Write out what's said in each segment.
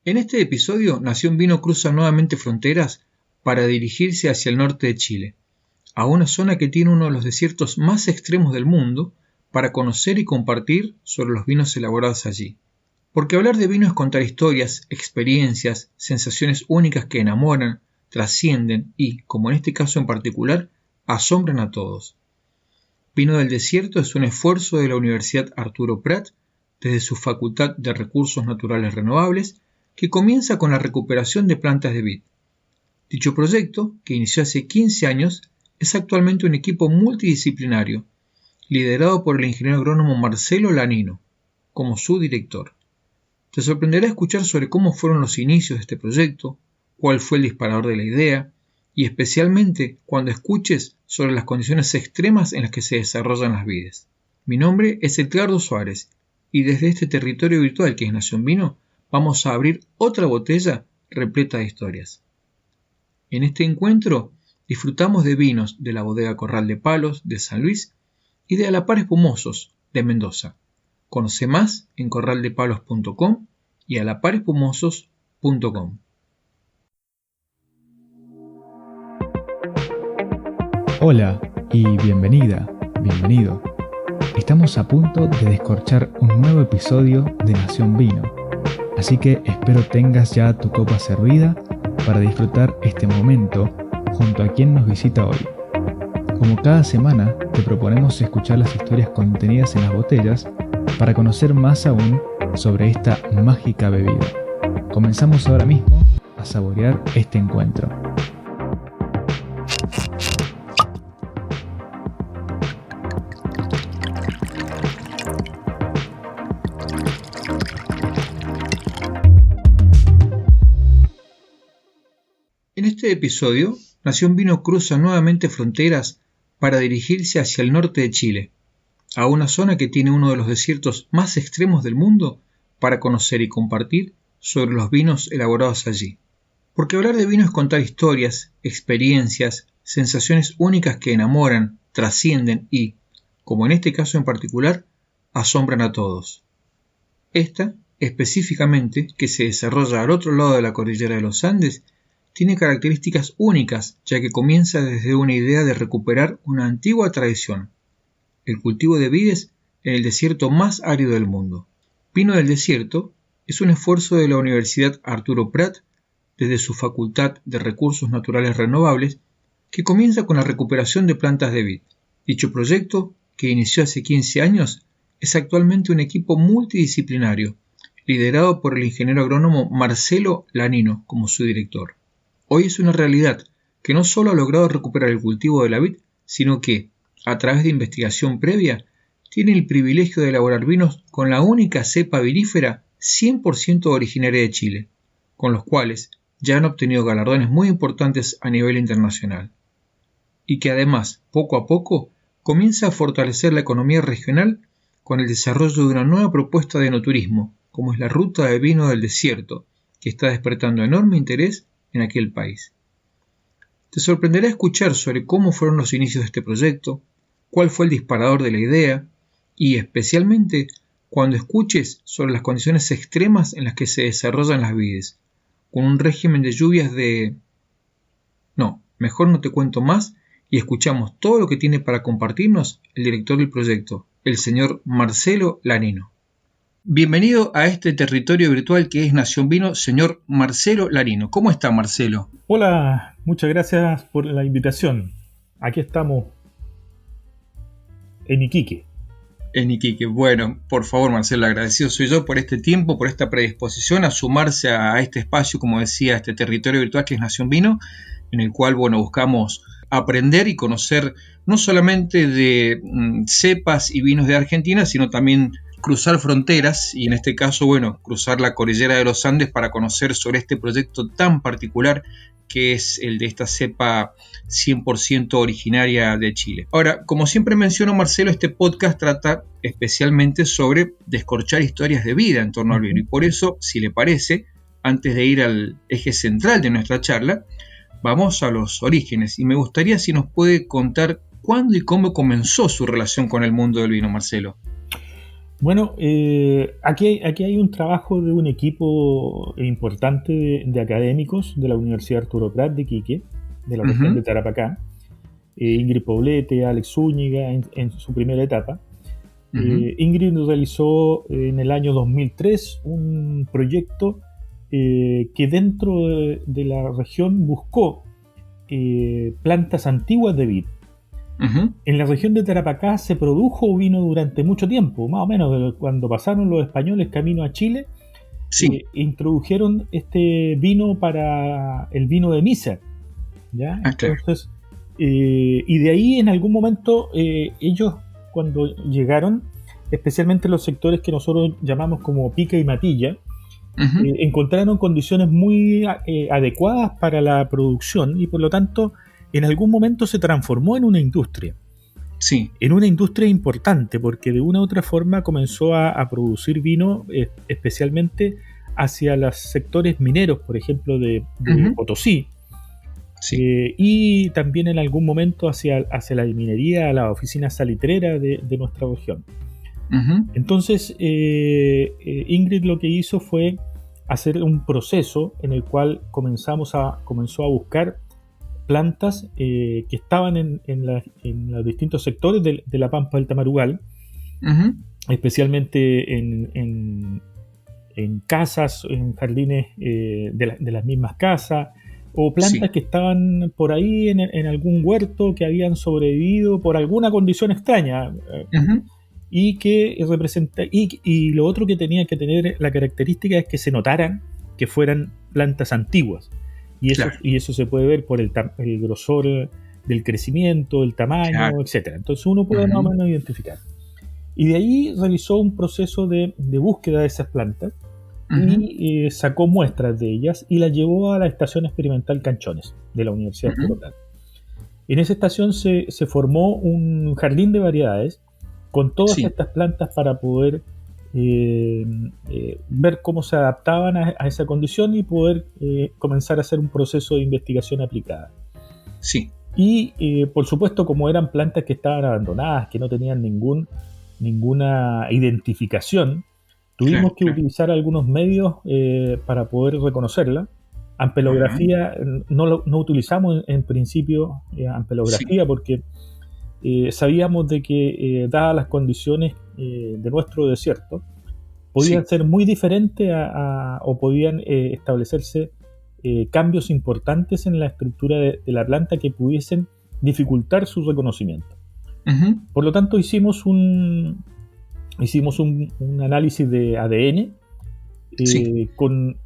En este episodio, Nación Vino cruza nuevamente fronteras para dirigirse hacia el norte de Chile, a una zona que tiene uno de los desiertos más extremos del mundo, para conocer y compartir sobre los vinos elaborados allí. Porque hablar de vino es contar historias, experiencias, sensaciones únicas que enamoran, trascienden y, como en este caso en particular, asombran a todos. Vino del Desierto es un esfuerzo de la Universidad Arturo Prat, desde su Facultad de Recursos Naturales Renovables, que comienza con la recuperación de plantas de vid. Dicho proyecto, que inició hace 15 años, es actualmente un equipo multidisciplinario, liderado por el ingeniero agrónomo Marcelo Lanino, como su director. Te sorprenderá escuchar sobre cómo fueron los inicios de este proyecto, cuál fue el disparador de la idea, y especialmente cuando escuches sobre las condiciones extremas en las que se desarrollan las vides. Mi nombre es Edgardo Suárez, y desde este territorio virtual que es Nación Vino, vamos a abrir otra botella repleta de historias. En este encuentro disfrutamos de vinos de la bodega Corral de Palos de San Luis y de A la Par Espumosos de Mendoza. Conoce más en corraldepalos.com y alaparespumosos.com. Hola y bienvenida, bienvenido. Estamos a punto de descorchar un nuevo episodio de Nación Vino, así que espero tengas ya tu copa servida para disfrutar este momento junto a quien nos visita hoy. Como cada semana, te proponemos escuchar las historias contenidas en las botellas para conocer más aún sobre esta mágica bebida. Comenzamos ahora mismo a saborear este encuentro. En este episodio, Nación Vino cruza nuevamente fronteras para dirigirse hacia el norte de Chile, a una zona que tiene uno de los desiertos más extremos del mundo, para conocer y compartir sobre los vinos elaborados allí. Porque hablar de vino es contar historias, experiencias, sensaciones únicas que enamoran, trascienden y, como en este caso en particular, asombran a todos. Esta, específicamente, que se desarrolla al otro lado de la cordillera de los Andes, tiene características únicas, ya que comienza desde una idea de recuperar una antigua tradición, el cultivo de vides en el desierto más árido del mundo. Vino del Desierto es un esfuerzo de la Universidad Arturo Prat, desde su Facultad de Recursos Naturales Renovables, que comienza con la recuperación de plantas de vid. Dicho proyecto, que inició hace 15 años, es actualmente un equipo multidisciplinario, liderado por el ingeniero agrónomo Marcelo Lanino como su director. Hoy es una realidad que no solo ha logrado recuperar el cultivo de la vid, sino que, a través de investigación previa, tiene el privilegio de elaborar vinos con la única cepa vinífera 100% originaria de Chile, con los cuales ya han obtenido galardones muy importantes a nivel internacional, y que además, poco a poco, comienza a fortalecer la economía regional con el desarrollo de una nueva propuesta de enoturismo, como es la Ruta de Vino del Desierto, que está despertando enorme interés en aquel país. Te sorprenderá escuchar sobre cómo fueron los inicios de este proyecto, cuál fue el disparador de la idea y, especialmente, cuando escuches sobre las condiciones extremas en las que se desarrollan las vides, con un régimen de lluvias de... No, mejor no te cuento más y escuchamos todo lo que tiene para compartirnos el director del proyecto, el señor Marcelo Lanino. Bienvenido a este territorio virtual que es Nación Vino, señor Marcelo Lanino. ¿Cómo está, Marcelo? Hola, muchas gracias por la invitación. Aquí estamos en Iquique. En Iquique. Bueno, por favor, Marcelo, agradecido soy yo por este tiempo, por esta predisposición a sumarse a este espacio, como decía, a este territorio virtual que es Nación Vino, en el cual, buscamos aprender y conocer no solamente de cepas y vinos de Argentina, sino también cruzar fronteras y en este caso, cruzar la cordillera de los Andes para conocer sobre este proyecto tan particular que es el de esta cepa 100% originaria de Chile. Ahora, como siempre menciono, Marcelo, este podcast trata especialmente sobre descorchar historias de vida en torno al vino y por eso, si le parece, antes de ir al eje central de nuestra charla, vamos a los orígenes y me gustaría si nos puede contar cuándo y cómo comenzó su relación con el mundo del vino, Marcelo. Bueno, aquí hay un trabajo de un equipo importante de académicos de la Universidad Arturo Prat de Iquique, de la región de Tarapacá. Ingrid Poblete, Alex Zúñiga en su primera etapa. Ingrid realizó en el año 2003 un proyecto que dentro de la región buscó plantas antiguas de vid. En la región de Tarapacá se produjo vino durante mucho tiempo, más o menos cuando pasaron los españoles camino a Chile. Sí. Introdujeron este vino para el vino de misa, ¿ya? Claro. Entonces, y de ahí en algún momento ellos, cuando llegaron, especialmente los sectores que nosotros llamamos como Pica y Matilla, encontraron condiciones muy adecuadas para la producción y por lo tanto en algún momento se transformó en una industria. Sí. En una industria importante, porque de una u otra forma comenzó a producir vino, especialmente hacia los sectores mineros, por ejemplo, de Potosí. Sí. Y también en algún momento hacia la minería, a la oficina salitrera de nuestra región. Entonces, Ingrid lo que hizo fue hacer un proceso en el cual comenzó a buscar plantas que estaban en los distintos sectores de la Pampa del Tamarugal, especialmente en casas, en jardines de las mismas casas, o plantas que estaban por ahí en algún huerto que habían sobrevivido por alguna condición extraña, y que representa, y lo otro que tenía que tener la característica es que se notaran que fueran plantas antiguas. Y eso se puede ver por el grosor del crecimiento, el tamaño, etc. Entonces uno puede más o menos identificar. Y de ahí realizó un proceso de búsqueda de esas plantas y sacó muestras de ellas y las llevó a la Estación Experimental Canchones de la Universidad de Chile. En esa estación se formó un jardín de variedades con todas estas plantas para poder ver cómo se adaptaban a esa condición y poder comenzar a hacer un proceso de investigación aplicada. Y por supuesto, como eran plantas que estaban abandonadas, que no tenían ninguna identificación, tuvimos que utilizar algunos medios para poder reconocerla. Ampelografía, no utilizamos en principio ampelografía porque sabíamos de que dadas las condiciones de nuestro desierto, podían ser muy diferentes o podían establecerse cambios importantes en la estructura de la planta que pudiesen dificultar su reconocimiento. Por lo tanto, hicimos un análisis de ADN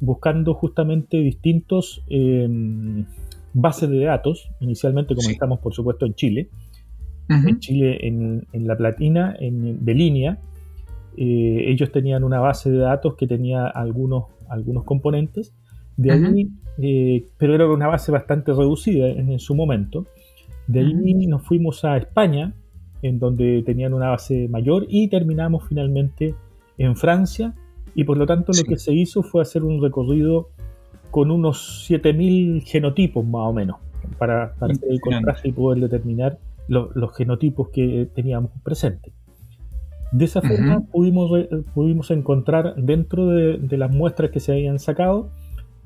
buscando justamente distintos bases de datos. Inicialmente comenzamos, por supuesto, en Chile. En Chile, en La Platina, de línea, ellos tenían una base de datos que tenía algunos componentes. De ahí, pero era una base bastante reducida en su momento. De ahí nos fuimos a España, en donde tenían una base mayor, y terminamos finalmente en Francia. Y por lo tanto lo que se hizo fue hacer un recorrido con unos 7.000 genotipos más o menos, para hacer el contraste y poder determinar los genotipos que teníamos presentes. De esa forma pudimos encontrar dentro de las muestras que se habían sacado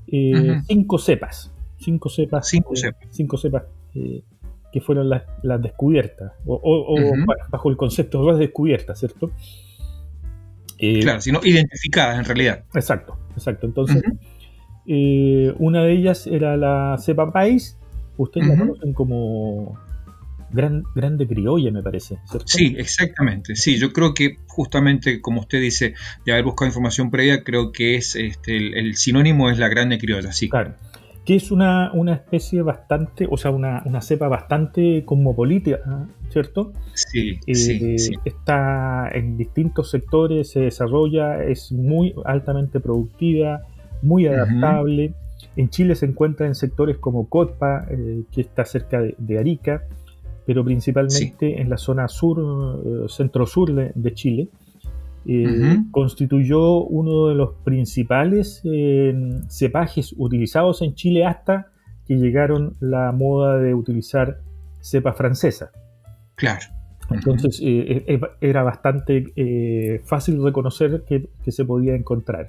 5 cepas. 5 cepas que fueron las descubiertas, o bajo el concepto de descubiertas, ¿cierto? Sino identificadas en realidad. Exacto. Entonces, una de ellas era la cepa país. Ustedes la conocen como grande criolla, me parece, ¿cierto? Sí, exactamente. Sí, yo creo que justamente, como usted dice, de haber buscado información previa, creo que es el sinónimo es la grande criolla, sí. Claro. Que es una especie bastante, o sea, una cepa bastante cosmopolita, ¿cierto? Sí. Está en distintos sectores, se desarrolla, es muy altamente productiva, muy adaptable. En Chile se encuentra en sectores como Cotpa, que está cerca de Arica, pero principalmente en la zona sur, centro-sur de Chile. Constituyó uno de los principales cepajes utilizados en Chile hasta que llegaron la moda de utilizar cepa francesa. Claro. Entonces era bastante fácil reconocer que se podía encontrar.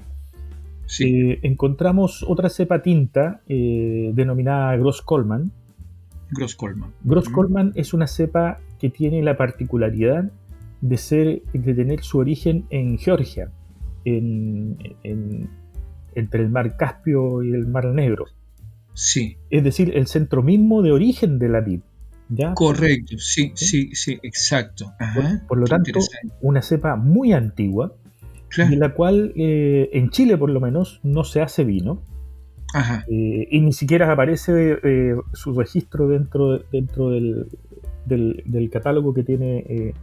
Sí. Encontramos otra cepa tinta denominada Gross-Coleman. Gross-Coleman es una cepa que tiene la particularidad de tener su origen en Georgia, entre el mar Caspio y el mar Negro. Sí. Es decir, el centro mismo de origen de la vid. ¿Ya? Correcto, sí, exacto. Ajá. Por lo tanto, una cepa muy antigua, claro, de la cual en Chile por lo menos no se hace vino. Ajá. Y ni siquiera aparece su registro dentro del catálogo que tiene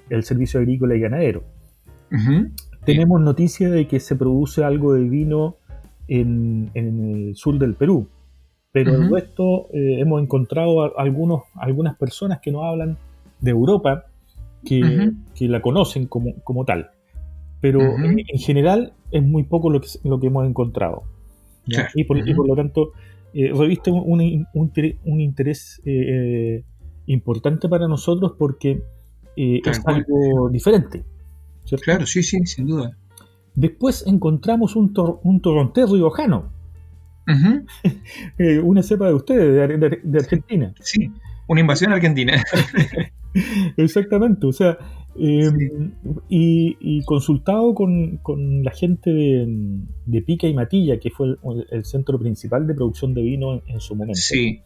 el Servicio Agrícola y Ganadero. Uh-huh. Tenemos noticia de que se produce algo de vino en el sur del Perú, pero el resto hemos encontrado algunas personas que nos hablan de Europa que la conocen como tal, pero en general es muy poco lo que hemos encontrado. Claro. Y por lo tanto reviste un interés importante para nosotros porque es algo diferente, ¿cierto? Claro, sí, sin duda. Después encontramos un torrontés riojano, una cepa de ustedes, de Argentina. Sí, una invasión argentina. Exactamente, o sea, y consultado con la gente de Pica y Matilla, que fue el centro principal de producción de vino en su momento. Sí.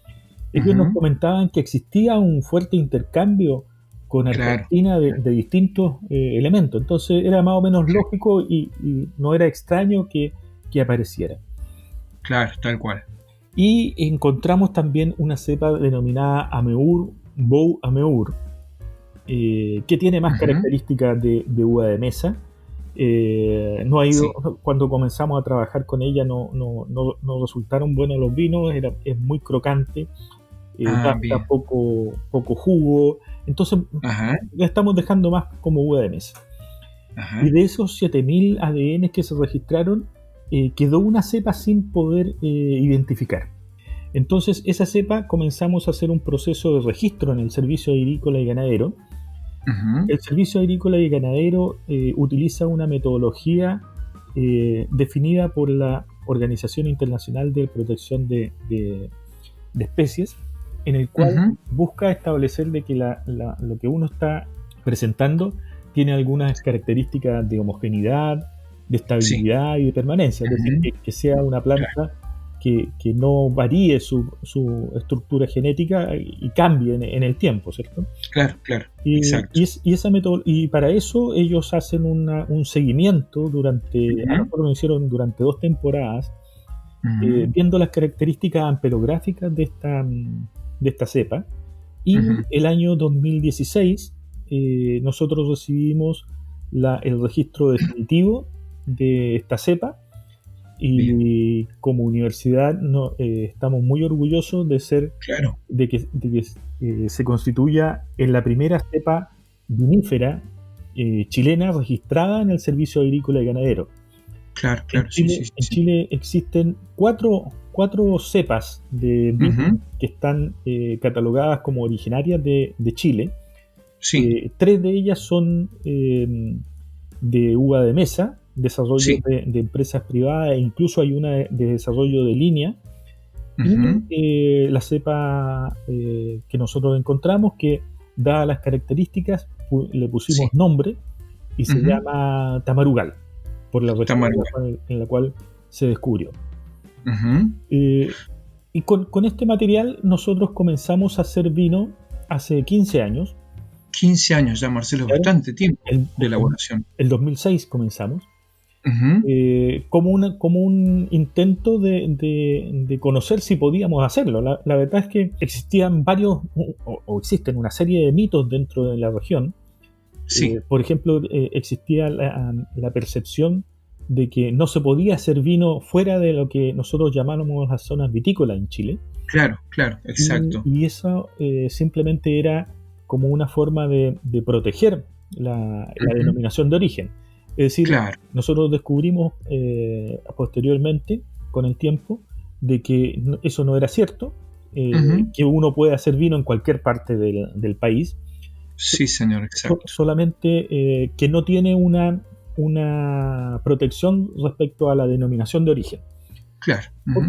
Ellos nos comentaban que existía un fuerte intercambio con Argentina de distintos elementos. Entonces era más o menos lógico y no era extraño que apareciera. Claro, tal cual. Y encontramos también una cepa denominada Ameur, Bou Ameur, que tiene más características de uva de mesa. Cuando comenzamos a trabajar con ella no resultaron buenos los vinos, es muy crocante, da poco jugo, entonces la estamos dejando más como uva de mesa. Y de esos 7000 ADN que se registraron, quedó una cepa sin poder identificar. Entonces esa cepa comenzamos a hacer un proceso de registro en el Servicio Agrícola y Ganadero. El Servicio Agrícola y Ganadero utiliza una metodología definida por la Organización Internacional de Protección de Especies, en el cual busca establecer de que lo que uno está presentando tiene algunas características de homogeneidad, de estabilidad y de permanencia, es decir, que sea una planta que no varíe su estructura genética y cambie en el tiempo, ¿cierto? Claro, exacto. Y para eso ellos hacen un seguimiento nosotros lo hicieron durante 2 temporadas, viendo las características ampelográficas de esta cepa. Y el año 2016 nosotros recibimos el registro definitivo de esta cepa. Y como universidad estamos muy orgullosos de que se constituya en la primera cepa vinífera chilena registrada en el Servicio Agrícola y Ganadero. Claro, en Chile existen cuatro cepas de vino que están catalogadas como originarias de Chile. 3 de ellas son de uva de mesa, desarrollo de empresas privadas, e incluso hay una de desarrollo de línea. Y la cepa que nosotros encontramos, que dadas las características le pusimos nombre y se llama Tamarugal, por la región en la cual se descubrió. Y con este material nosotros comenzamos a hacer vino hace 15 años. 15 años ya, Marcelo, bastante tiempo de elaboración. El 2006 comenzamos. Como un intento de conocer si podíamos hacerlo. La verdad es que existían existen una serie de mitos dentro de la región. Por ejemplo, existía la percepción de que no se podía hacer vino fuera de lo que nosotros llamábamos las zonas vitícolas en Chile. Claro, exacto. Y eso simplemente era como una forma de proteger la denominación de origen. Es decir, nosotros descubrimos posteriormente, con el tiempo, de que eso no era cierto, que uno puede hacer vino en cualquier parte del país, Sí, señor, exacto. Solamente que no tiene una protección respecto a la denominación de origen. Claro.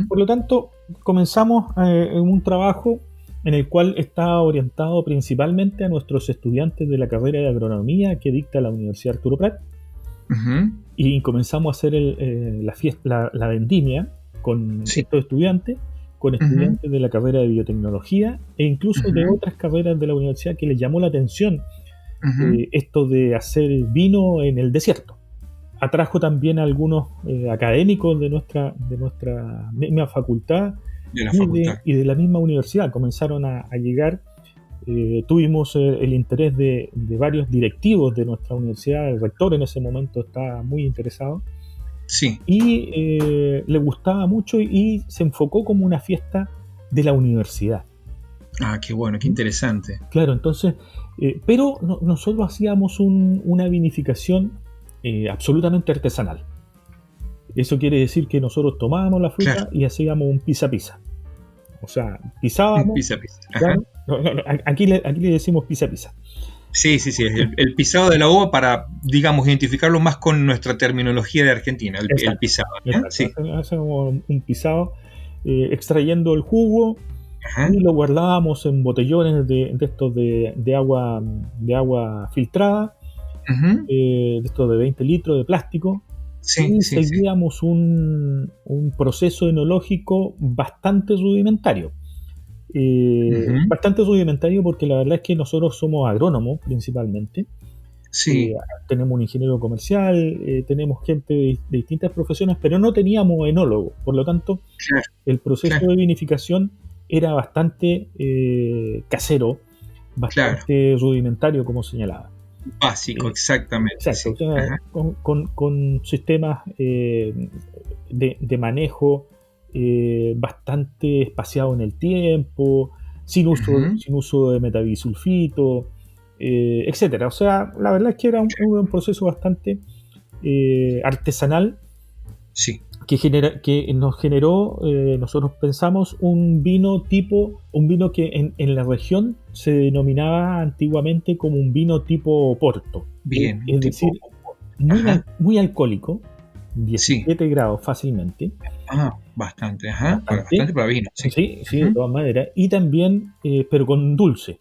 Por lo tanto, comenzamos en un trabajo en el cual está orientado principalmente a nuestros estudiantes de la carrera de agronomía que dicta la Universidad Arturo Prat. Y comenzamos a hacer la vendimia con estos estudiantes, con estudiantes de la carrera de biotecnología e incluso de otras carreras de la universidad que les llamó la atención esto de hacer vino en el desierto. Atrajo también a algunos académicos de nuestra misma facultad, y de la misma universidad. Comenzaron a llegar. Tuvimos el interés de varios directivos de nuestra universidad. El rector en ese momento estaba muy interesado. Sí. Y le gustaba mucho y se enfocó como una fiesta de la universidad. Ah, qué bueno, qué interesante. Claro, entonces, pero nosotros hacíamos una vinificación absolutamente artesanal. Eso quiere decir que nosotros tomábamos la fruta y hacíamos un pisa-pisa. O sea, pisábamos. Un pisa-pisa. Claro, aquí le decimos pisa-pisa. Sí. El pisado de la uva para, digamos, identificarlo más con nuestra terminología de Argentina, el pisado. Sí. Hacemos un pisado extrayendo el jugo y lo guardábamos en botellones de estos de agua filtrada, de estos de 20 litros de plástico. Seguíamos un proceso enológico bastante rudimentario. Bastante rudimentario porque la verdad es que nosotros somos agrónomos principalmente. Tenemos un ingeniero comercial, tenemos gente de distintas profesiones, pero no teníamos enólogo. Por lo tanto, el proceso de vinificación era bastante casero, bastante rudimentario, como señalaba. Básico, exactamente. Exacto, o sea, con sistemas de manejo bastante espaciado en el tiempo, sin uso de metabisulfito, etcétera. O sea, la verdad es que era un proceso bastante artesanal, que nos generó, nosotros pensamos, un vino que en la región se denominaba antiguamente como un vino tipo Porto. Bien. Es decir, muy alcohólico, 17 grados fácilmente. Bastante para vino. Sí, de todas maneras. Y también, pero con dulce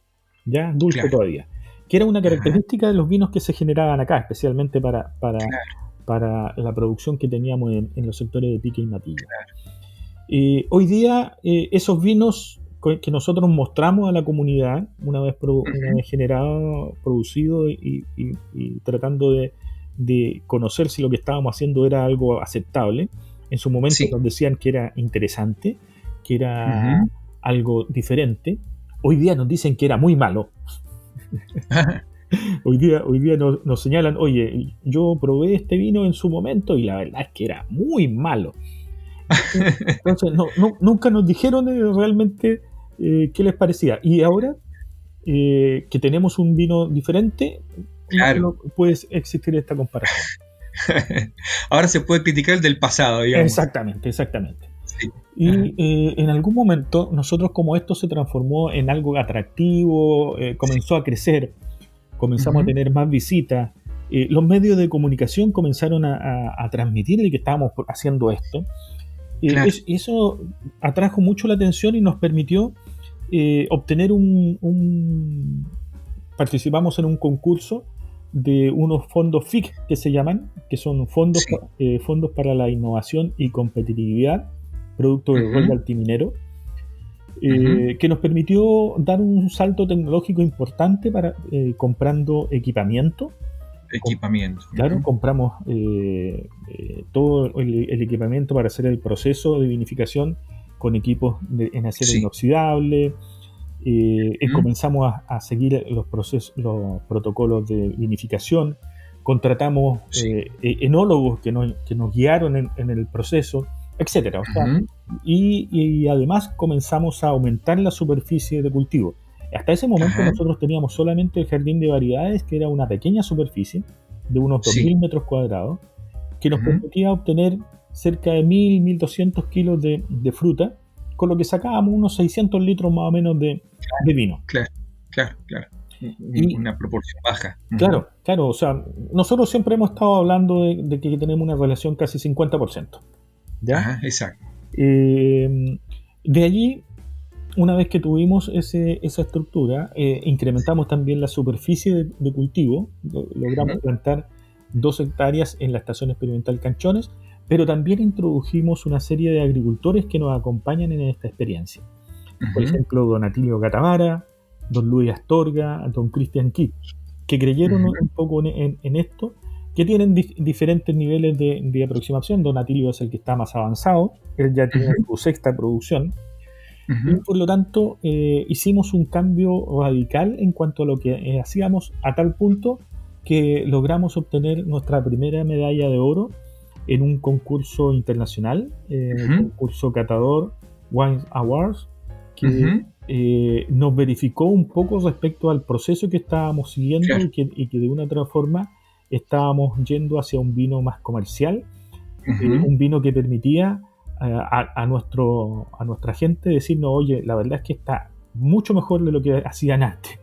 todavía. Que era una característica de los vinos que se generaban acá, especialmente para la producción que teníamos en los sectores de Pique y Matillo. Hoy día, esos vinos que nosotros mostramos a la comunidad, una vez generado, producido y tratando de conocer si lo que estábamos haciendo era algo aceptable, en su momento nos decían que era interesante, que era algo diferente. Hoy día nos dicen que era muy malo. Hoy día nos señalan, oye, yo probé este vino en su momento y la verdad es que era muy malo. Entonces, nunca nos dijeron realmente qué les parecía. Y ahora que tenemos un vino diferente, no puede existir esta comparación. Ahora se puede criticar el del pasado, digamos. Exactamente. Sí. Y en algún momento nosotros, como esto se transformó en algo atractivo, comenzó a crecer, comenzamos a tener más visitas, los medios de comunicación comenzaron a transmitir que estábamos haciendo esto. Y eso atrajo mucho la atención y nos permitió obtener participamos en un concurso de unos fondos FIC que se llaman, que son fondos para la innovación y competitividad, producto del royalty minero, que nos permitió dar un salto tecnológico importante para comprando equipamiento. Claro, compramos todo el equipamiento para hacer el proceso de vinificación con equipos en acero inoxidable. Comenzamos a seguir los protocolos de vinificación, contratamos enólogos que nos guiaron en el proceso, etcétera. O sea, y además comenzamos a aumentar la superficie de cultivo. Hasta ese momento nosotros teníamos solamente el jardín de variedades, que era una pequeña superficie de unos 2.000 metros cuadrados, que nos permitía obtener cerca de 1.200 kilos de fruta, con lo que sacábamos unos 600 litros más o menos de vino. Claro. una proporción baja. Claro, claro, o sea, nosotros siempre hemos estado hablando de que tenemos una relación casi 50%, ¿ya? Ajá, exacto. De allí, una vez que tuvimos esa estructura, incrementamos también la superficie de cultivo, logramos plantar 2 hectáreas en la Estación Experimental Canchones, pero también introdujimos una serie de agricultores que nos acompañan en esta experiencia. Por ejemplo, don Atilio Catavara, don Luis Astorga, don Cristian Kitt, que creyeron un poco en esto, que tienen diferentes niveles de aproximación. Don Atilio es el que está más avanzado, él ya tiene su 6ª producción, y por lo tanto hicimos un cambio radical en cuanto a lo que hacíamos, a tal punto que logramos obtener nuestra primera medalla de oro en un concurso internacional, concurso Catador Wine Awards, que nos verificó un poco respecto al proceso que estábamos siguiendo, claro, y que de una u otra forma estábamos yendo hacia un vino más comercial, un vino que permitía a nuestra gente decirnos, oye, la verdad es que está mucho mejor de lo que hacían antes.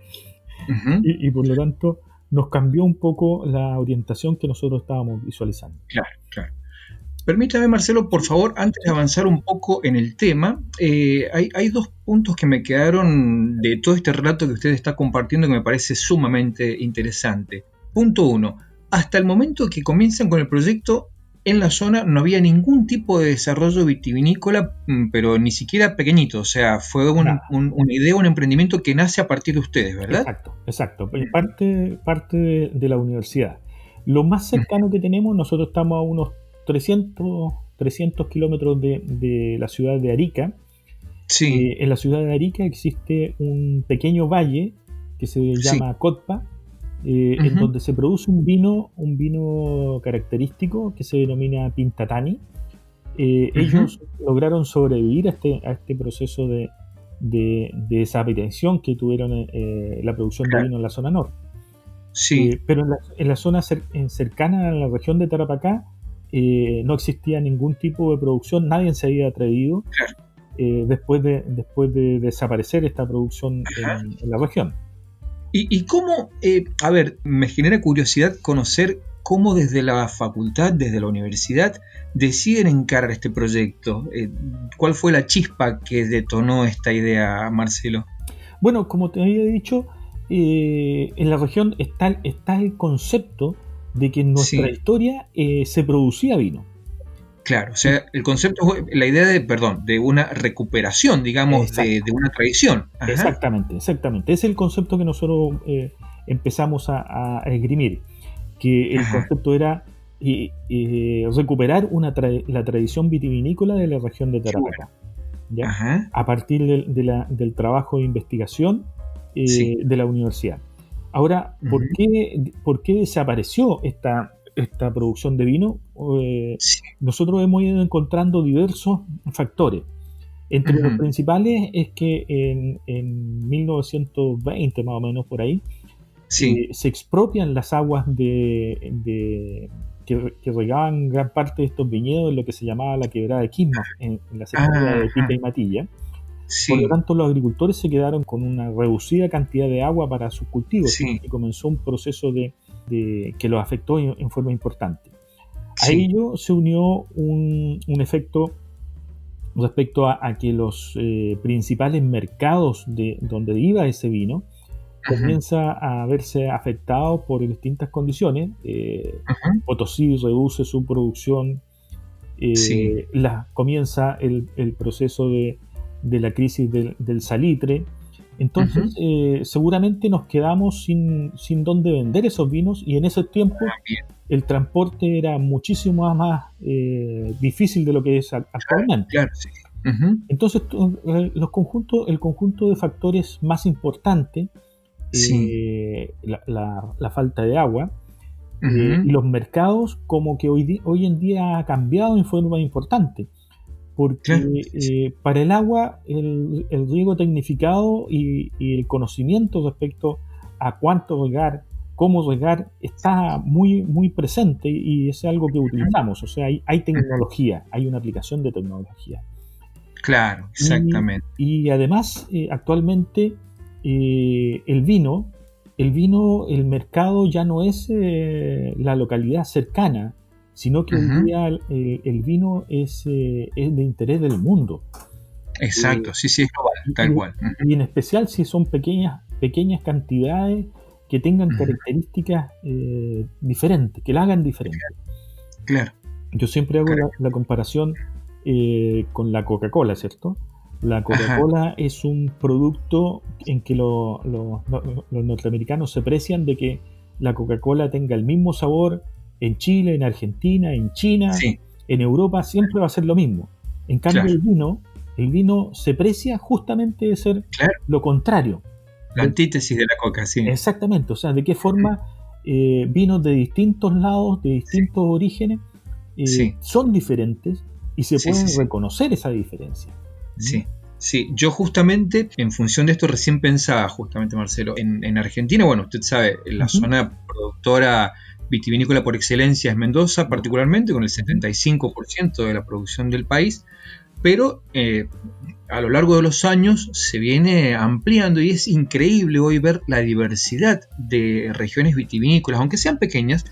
Y por lo tanto nos cambió un poco la orientación que nosotros estábamos visualizando. Claro, claro. Permítame, Marcelo, por favor, antes de avanzar un poco en el tema, hay 2 puntos que me quedaron de todo este relato que usted está compartiendo que me parece sumamente interesante. Punto 1. Hasta el momento que comienzan con el proyecto, en la zona no había ningún tipo de desarrollo vitivinícola, pero ni siquiera pequeñito. O sea, fue una idea, un emprendimiento que nace a partir de ustedes, ¿verdad? Exacto. Parte de la universidad. Lo más cercano que tenemos, nosotros estamos a unos 300 kilómetros de la ciudad de Arica. Sí. En la ciudad de Arica existe un pequeño valle que se llama Cotpa, en donde se produce un vino característico que se denomina Pintatani. Ellos lograron sobrevivir a este proceso de desaparición que tuvieron la producción de vino en la zona norte. Sí. Pero en la zona cercana a la región de Tarapacá no existía ningún tipo de producción, nadie se había atrevido, después de desaparecer esta producción en la región. ¿Y cómo, me genera curiosidad conocer cómo desde la facultad, desde la universidad, deciden encarar este proyecto? ¿Cuál fue la chispa que detonó esta idea, Marcelo? Bueno, como te había dicho, en la región está el concepto de que en nuestra historia se producía vino. Claro, o sea, el concepto, la idea de una recuperación, digamos, de una tradición. Ajá. Exactamente. Es el concepto que nosotros empezamos a esgrimir, que el concepto era recuperar la tradición vitivinícola de la región de Tarapacá. A partir del trabajo de investigación de la universidad. Ahora, ¿por qué desapareció esta producción de vino? Nosotros hemos ido encontrando diversos factores. Entre los principales es que en 1920, más o menos por ahí, se expropian las aguas que regaban gran parte de estos viñedos en lo que se llamaba la quebrada de Quisma, en la cercanía de Pica y Matilla. Por lo tanto, los agricultores se quedaron con una reducida cantidad de agua para sus cultivos y comenzó un proceso que los afectó en forma importante. A ello se unió un efecto respecto a que los principales mercados donde iba ese vino comienza a verse afectados por distintas condiciones. Potosí reduce su producción, comienza el proceso de la crisis del salitre. Entonces seguramente nos quedamos sin dónde vender esos vinos, y en ese tiempo el transporte era muchísimo más difícil de lo que es actualmente. Entonces el conjunto de factores más importantes, la falta de agua, y los mercados, como que hoy en día ha cambiado en forma importante. Porque para el agua el riego tecnificado y el conocimiento respecto a cuánto regar, cómo regar, está muy, muy presente, y es algo que utilizamos. O sea, hay tecnología, hay una aplicación de tecnología. Claro, exactamente. Y además, actualmente el vino el vino, el mercado ya no es la localidad cercana, sino que hoy día el vino es de interés del mundo. Exacto, sí, es global, tal cual. Y en especial si son pequeñas cantidades que tengan características diferentes, que la hagan diferente. Claro. Yo siempre hago la comparación con la Coca-Cola, ¿cierto? La Coca-Cola es un producto en que los norteamericanos se precian de que la Coca-Cola tenga el mismo sabor en Chile, en Argentina, en China, en Europa, siempre va a ser lo mismo. En cambio, el vino se precia justamente de ser lo contrario. La antítesis de la Coca, sí. Exactamente, o sea, de qué forma vinos de distintos lados, de distintos orígenes, son diferentes y se pueden reconocer esa diferencia. Sí, yo justamente en función de esto recién pensaba, justamente Marcelo, en Argentina, bueno, usted sabe, la zona productora vitivinícola por excelencia es Mendoza, particularmente con el 75% de la producción del país, pero a lo largo de los años se viene ampliando y es increíble hoy ver la diversidad de regiones vitivinícolas, aunque sean pequeñas,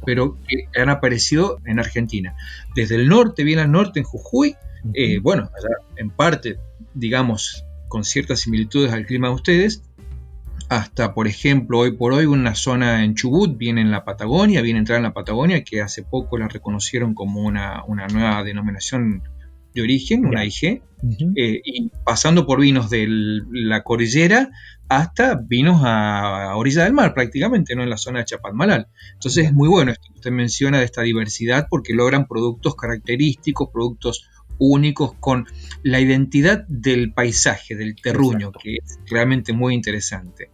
pero que han aparecido en Argentina. Desde el norte, bien al norte, en Jujuy, bueno, allá en parte, digamos, con ciertas similitudes al clima de ustedes, hasta, por ejemplo, hoy por hoy una zona en Chubut, viene en la Patagonia, viene a entrar en la Patagonia, que hace poco la reconocieron como una nueva denominación de origen, una IG, y pasando por vinos de la cordillera hasta vinos a orilla del mar prácticamente, ¿no? En la zona de Chapalmalal. Entonces es muy bueno esto que usted menciona de esta diversidad porque logran productos característicos, productos únicos con la identidad del paisaje, del terruño, que es realmente muy interesante.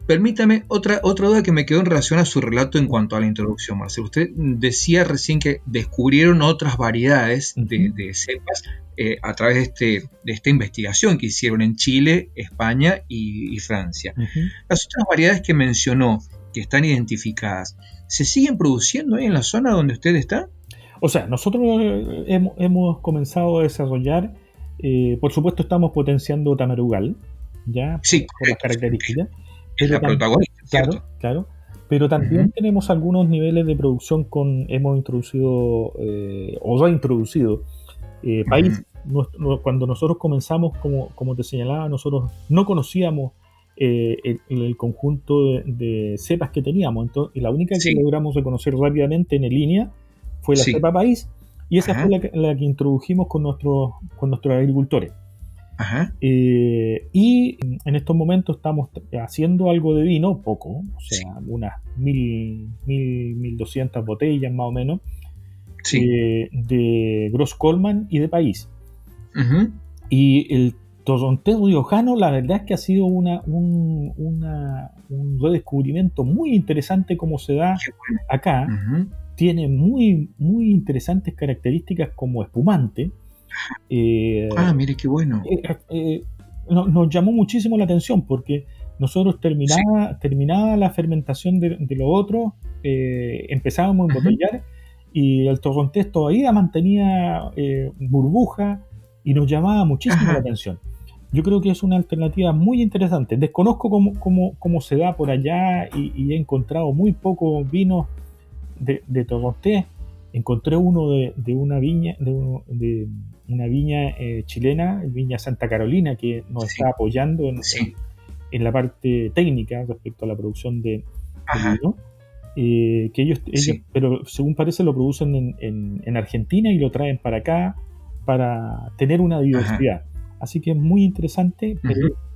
Permítame otra duda que me quedó en relación a su relato en cuanto a la introducción, Marcelo. Usted decía recién que descubrieron otras variedades de cepas a través de esta investigación que hicieron en Chile, España y Francia. Las otras variedades que mencionó, que están identificadas, ¿se siguen produciendo ahí en la zona donde usted está? O sea, nosotros hemos comenzado a desarrollar, por supuesto estamos potenciando Tamarugal, ¿ya? Por las características. Es la protagonista, ¿cierto? Claro, pero también tenemos algunos niveles de producción hemos introducido, o reintroducido, país. Cuando nosotros comenzamos, como te señalaba, nosotros no conocíamos el conjunto de cepas que teníamos, y la única que logramos reconocer rápidamente en línea fue la cepa país, y esa fue la que introdujimos con nuestros agricultores. Y en estos momentos estamos haciendo algo de vino, poco, o sea, unas 1.200 botellas más o menos, de Gros Coleman y de país. Y el Torrontés riojano, la verdad es que ha sido un redescubrimiento muy interesante como se da acá. Tiene muy, muy interesantes características como espumante. Mire qué bueno. Nos llamó muchísimo la atención porque nosotros terminaba la fermentación de lo otro, empezábamos a embotellar y el Torrontés todavía mantenía burbuja y nos llamaba muchísimo la atención. Yo creo que es una alternativa muy interesante. Desconozco cómo se da por allá y he encontrado muy pocos vinos de Torrontés. Encontré uno de una viña una viña chilena, Viña Santa Carolina, que nos está apoyando en la parte técnica respecto a la producción de vino. Que ellos pero según parece lo producen en Argentina y lo traen para acá para tener una diversidad. Así que es muy interesante,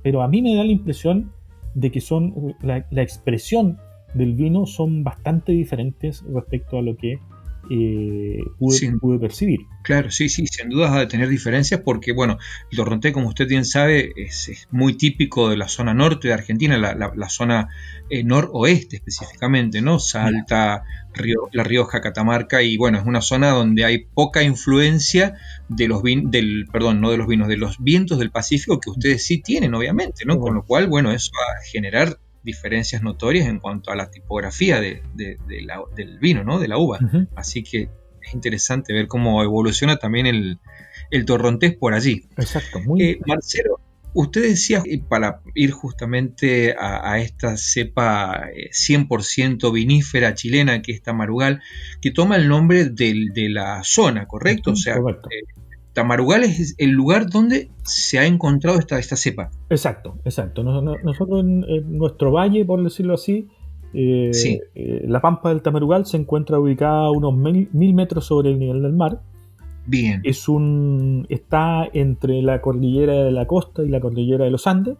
pero a mí me da la impresión de que son la expresión del vino son bastante diferentes respecto a lo que pude percibir. Claro, sí, sin dudas ha de tener diferencias porque, bueno, el Torrontés, como usted bien sabe, es muy típico de la zona norte de Argentina, la zona noroeste específicamente, ¿no? Salta, La Rioja, Catamarca, y bueno, es una zona donde hay poca influencia de los de los vientos del Pacífico que ustedes sí tienen, obviamente, ¿no? Con lo cual, bueno, eso va a generar diferencias notorias en cuanto a la tipografía del vino, ¿no? De la uva. Así que es interesante ver cómo evoluciona también el Torrontés por allí. Exacto. Marcelo, usted decía, para ir justamente a esta cepa 100% vinífera chilena, que es Tamarugal, que toma el nombre de la zona, ¿correcto? O sea, Tamarugal es el lugar donde se ha encontrado esta cepa. Exacto. Nosotros en nuestro valle, por decirlo así, la Pampa del Tamarugal se encuentra ubicada a unos 1000 metros sobre el nivel del mar. Bien. Está entre la cordillera de la costa y la cordillera de los Andes.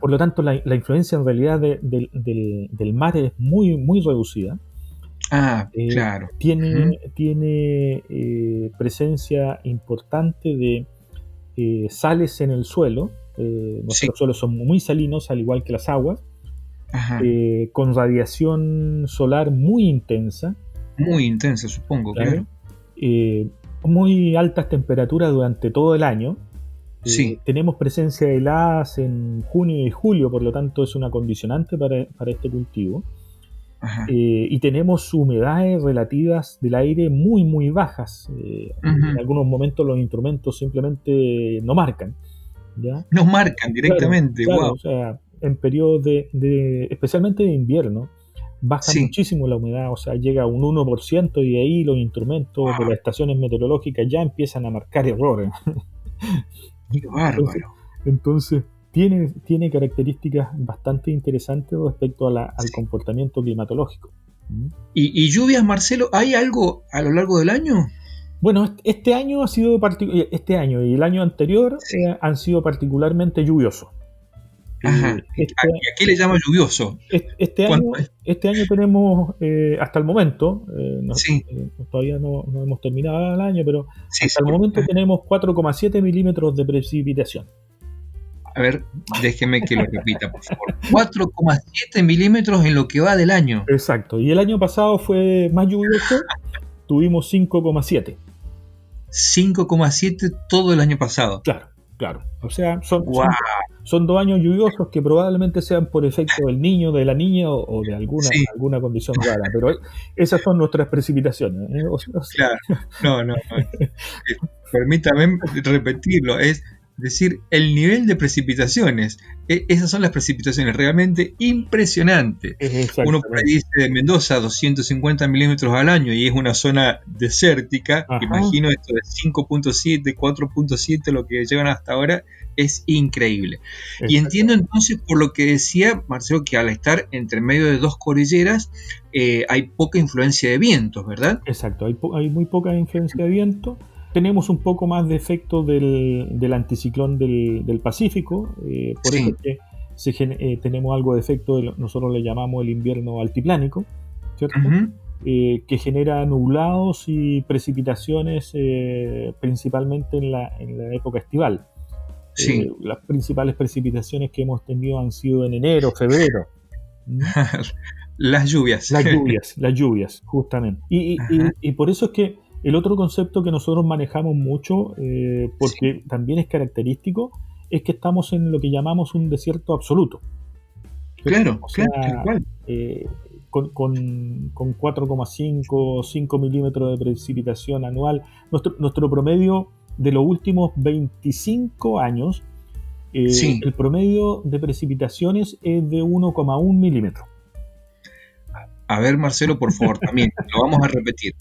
Por lo tanto, la influencia en realidad del mar es muy, muy reducida. Claro. Tiene presencia importante de sales en el suelo. Nuestros suelos son muy salinos, al igual que las aguas. Con radiación solar muy intensa. Muy intensa, supongo, claro. Muy altas temperaturas durante todo el año. Tenemos presencia de heladas en junio y julio, por lo tanto es una condicionante para este cultivo. Y tenemos humedades relativas del aire muy, muy bajas. En algunos momentos los instrumentos simplemente no marcan, ¿ya? Nos marcan directamente, claro, wow. O sea, en periodos especialmente de invierno, baja muchísimo la humedad, o sea, llega a un 1% y de ahí los instrumentos de las estaciones meteorológicas ya empiezan a marcar errores. ¡Qué bárbaro! Entonces tiene características bastante interesantes respecto al comportamiento climatológico. ¿Y lluvias, Marcelo? ¿Hay algo a lo largo del año? Bueno, este año este año y el año anterior han sido particularmente lluviosos. Aquí le llama lluvioso. Este año tenemos, hasta el momento, todavía no hemos terminado el año, pero hasta el momento tenemos 4,7 milímetros de precipitación. A ver, déjeme que lo repita, por favor. 4,7 milímetros en lo que va del año. Exacto, y el año pasado fue más lluvioso, tuvimos 5,7. 5,7 todo el año pasado. Claro. O sea, son 2 años lluviosos que probablemente sean por efecto del niño, de la niña o de alguna condición rara, pero esas son nuestras precipitaciones. Claro, no. Permítame repetirlo, es decir, el nivel de precipitaciones. Esas son las precipitaciones realmente impresionantes. Uno predice de Mendoza 250 milímetros al año y es una zona desértica. Imagino esto de 5.7, 4.7, lo que llevan hasta ahora es increíble. Y entiendo entonces, por lo que decía Marcelo, que al estar entre medio de dos cordilleras hay poca influencia de vientos, ¿verdad? Exacto, hay muy poca influencia de viento. Tenemos un poco más de efecto del anticiclón del Pacífico, por eso que tenemos algo de efecto, nosotros le llamamos el invierno altiplánico, ¿cierto? Que genera nublados y precipitaciones principalmente en la época estival. Las principales precipitaciones que hemos tenido han sido en enero, febrero. Las lluvias, justamente. Y por eso es que el otro concepto que nosotros manejamos mucho, porque también es característico, es que estamos en lo que llamamos un desierto absoluto. Claro, o sea, claro. Con 4,5 5 milímetros de precipitación anual. Nuestro promedio de los últimos 25 años, el promedio de precipitaciones es de 1,1 milímetro. A ver, Marcelo, por favor, también lo vamos a repetir.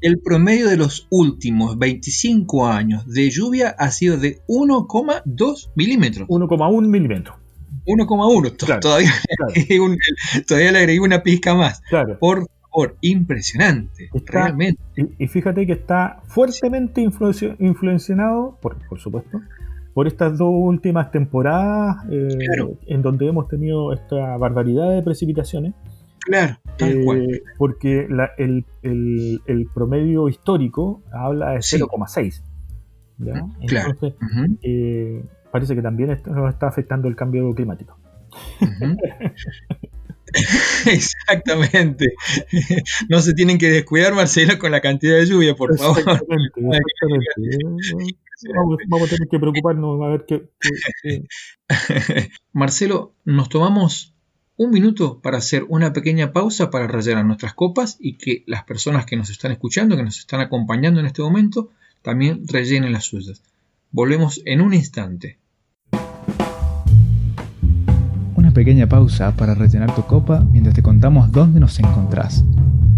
El promedio de los últimos 25 años de lluvia ha sido de 1,2 milímetros. 1,1 milímetro. 1,1. Claro, todavía le agregué una pizca más. Claro. Por favor, impresionante. Realmente. Y fíjate que está fuertemente influenciado, por supuesto, por estas dos últimas temporadas en donde hemos tenido esta barbaridad de precipitaciones. Claro, tal cual. Porque el promedio histórico habla de 0,6. ¿Ya? Claro. Entonces, parece que también nos está afectando el cambio climático. Exactamente. No se tienen que descuidar, Marcelo, con la cantidad de lluvia, por favor. Exactamente. Vamos a tener que preocuparnos a ver qué. Marcelo, nos tomamos un minuto para hacer una pequeña pausa para rellenar nuestras copas y que las personas que nos están escuchando, que nos están acompañando en este momento, también rellenen las suyas. Volvemos en un instante. pequeña pausa para rellenar tu copa mientras te contamos dónde nos encontrás.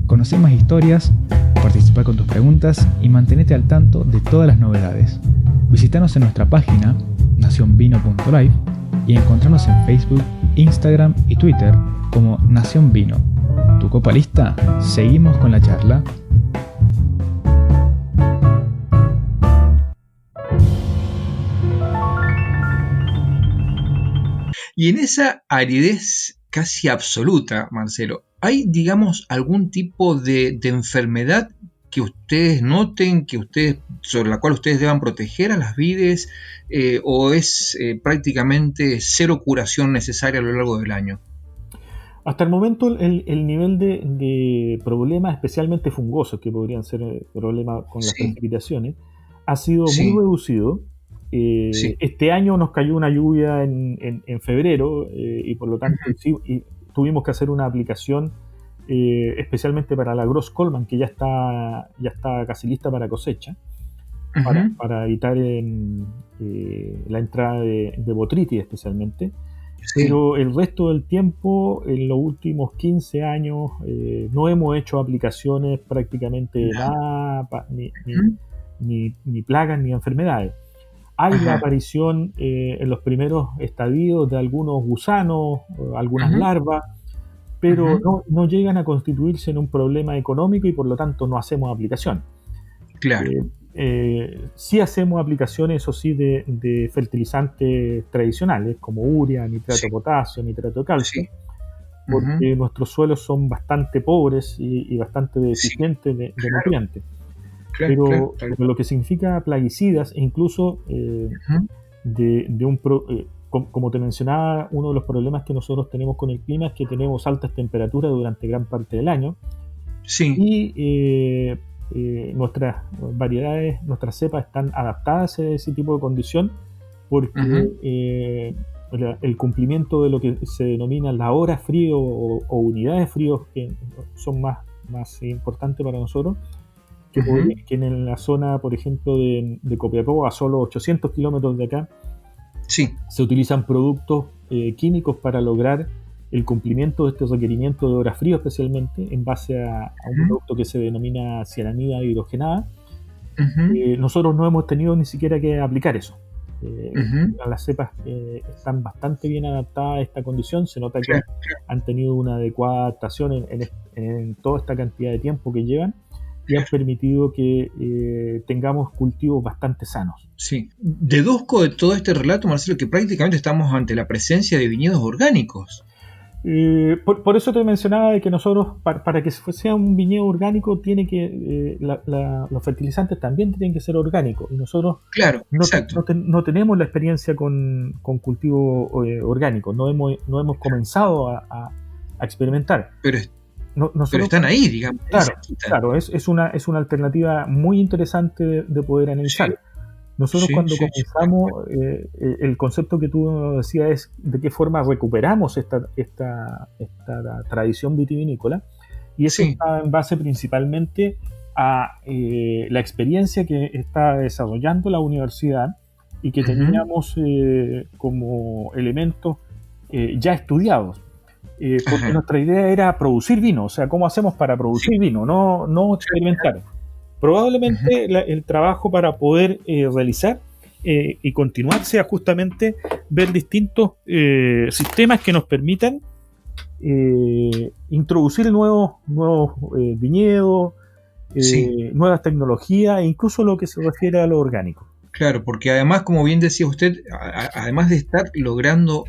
Conoce más historias, participa con tus preguntas y mantenete al tanto de todas las novedades. Visítanos en nuestra página nacionvino.live y encontrarnos en Facebook, Instagram y Twitter como Nación Vino. ¿Tu copa lista? Seguimos con la charla. Y en esa aridez casi absoluta, Marcelo, ¿hay, digamos, algún tipo de enfermedad que ustedes noten, sobre la cual ustedes deban proteger a las vides, o es prácticamente cero curación necesaria a lo largo del año? Hasta el momento el nivel de problemas, especialmente fungosos, que podrían ser problemas con las precipitaciones, ha sido muy reducido. Este año nos cayó una lluvia en febrero y por lo tanto y tuvimos que hacer una aplicación especialmente para la Gross Coleman, que ya está casi lista para cosecha, para evitar la entrada de botritis especialmente. Pero el resto del tiempo, en los últimos 15 años, no hemos hecho aplicaciones prácticamente de nada, ni plagas ni enfermedades. Hay la aparición en los primeros estadios de algunos gusanos, algunas larvas, pero no llegan a constituirse en un problema económico y por lo tanto no hacemos aplicación. Claro. Sí hacemos aplicaciones, eso sí, de fertilizantes tradicionales como urea, nitrato de potasio, nitrato de calcio, porque nuestros suelos son bastante pobres y bastante deficientes de nutrientes. Pero lo que significa plaguicidas, e incluso como te mencionaba, uno de los problemas que nosotros tenemos con el clima es que tenemos altas temperaturas durante gran parte del año. Y nuestras variedades, nuestras cepas están adaptadas a ese tipo de condición porque el cumplimiento de lo que se denomina la hora frío o unidades frío, que son más importantes para nosotros, que en la zona, por ejemplo, de Copiapó, a solo 800 kilómetros de acá, se utilizan productos químicos para lograr el cumplimiento de este requerimiento de hora frío, especialmente en base a un producto que se denomina cianamida hidrogenada. Nosotros no hemos tenido ni siquiera que aplicar eso. Las cepas están bastante bien adaptadas a esta condición. Se nota que han tenido una adecuada adaptación en toda esta cantidad de tiempo que llevan, y han permitido que tengamos cultivos bastante sanos. Deduzco de todo este relato, Marcelo, que prácticamente estamos ante la presencia de viñedos orgánicos. Por eso te mencionaba de que nosotros, para que sea un viñedo orgánico, tiene que los fertilizantes también tienen que ser orgánicos, y nosotros no tenemos la experiencia con cultivo orgánico, no hemos comenzado a experimentar. Pero están ahí, digamos. Claro, es una alternativa muy interesante de poder analizar. Nosotros cuando comenzamos, el concepto que tú decías es de qué forma recuperamos esta tradición vitivinícola, y eso está en base principalmente a la experiencia que está desarrollando la universidad y que teníamos como elementos ya estudiados. Porque nuestra idea era producir vino, o sea, ¿cómo hacemos para producir vino? No experimentar. Probablemente el trabajo para poder realizar y continuar sea justamente ver distintos sistemas que nos permitan introducir nuevos viñedos, nuevas tecnologías, e incluso lo que se refiere a lo orgánico. Claro, porque además, como bien decía usted, además de estar logrando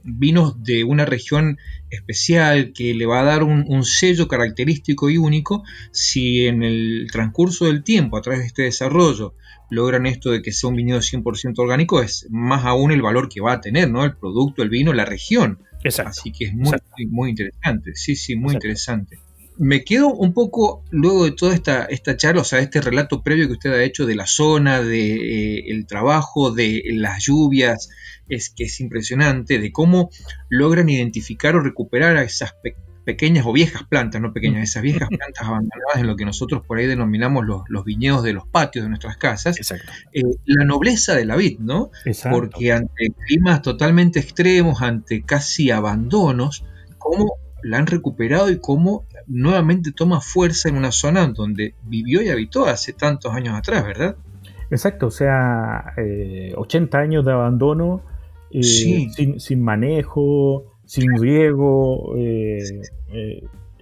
vinos de una región especial que le va a dar un sello característico y único, si en el transcurso del tiempo, a través de este desarrollo, logran esto de que sea un viñedo 100% orgánico, es más aún el valor que va a tener, ¿no? El producto, el vino, la región. Exacto. Así que es muy interesante. Muy interesante. Me quedo un poco, luego de toda esta charla, o sea, este relato previo que usted ha hecho de la zona, de el trabajo, de las lluvias, que es impresionante, de cómo logran identificar o recuperar a esas pequeñas o viejas plantas, no pequeñas, esas viejas plantas abandonadas en lo que nosotros por ahí denominamos los viñedos de los patios de nuestras casas. Exacto. La nobleza de la vid, ¿no? Exacto. Porque ante climas totalmente extremos, ante casi abandonos, cómo la han recuperado y cómo nuevamente toma fuerza en una zona donde vivió y habitó hace tantos años atrás, ¿verdad? Exacto, o sea, 80 años de abandono, Sí. sin manejo, sin riego,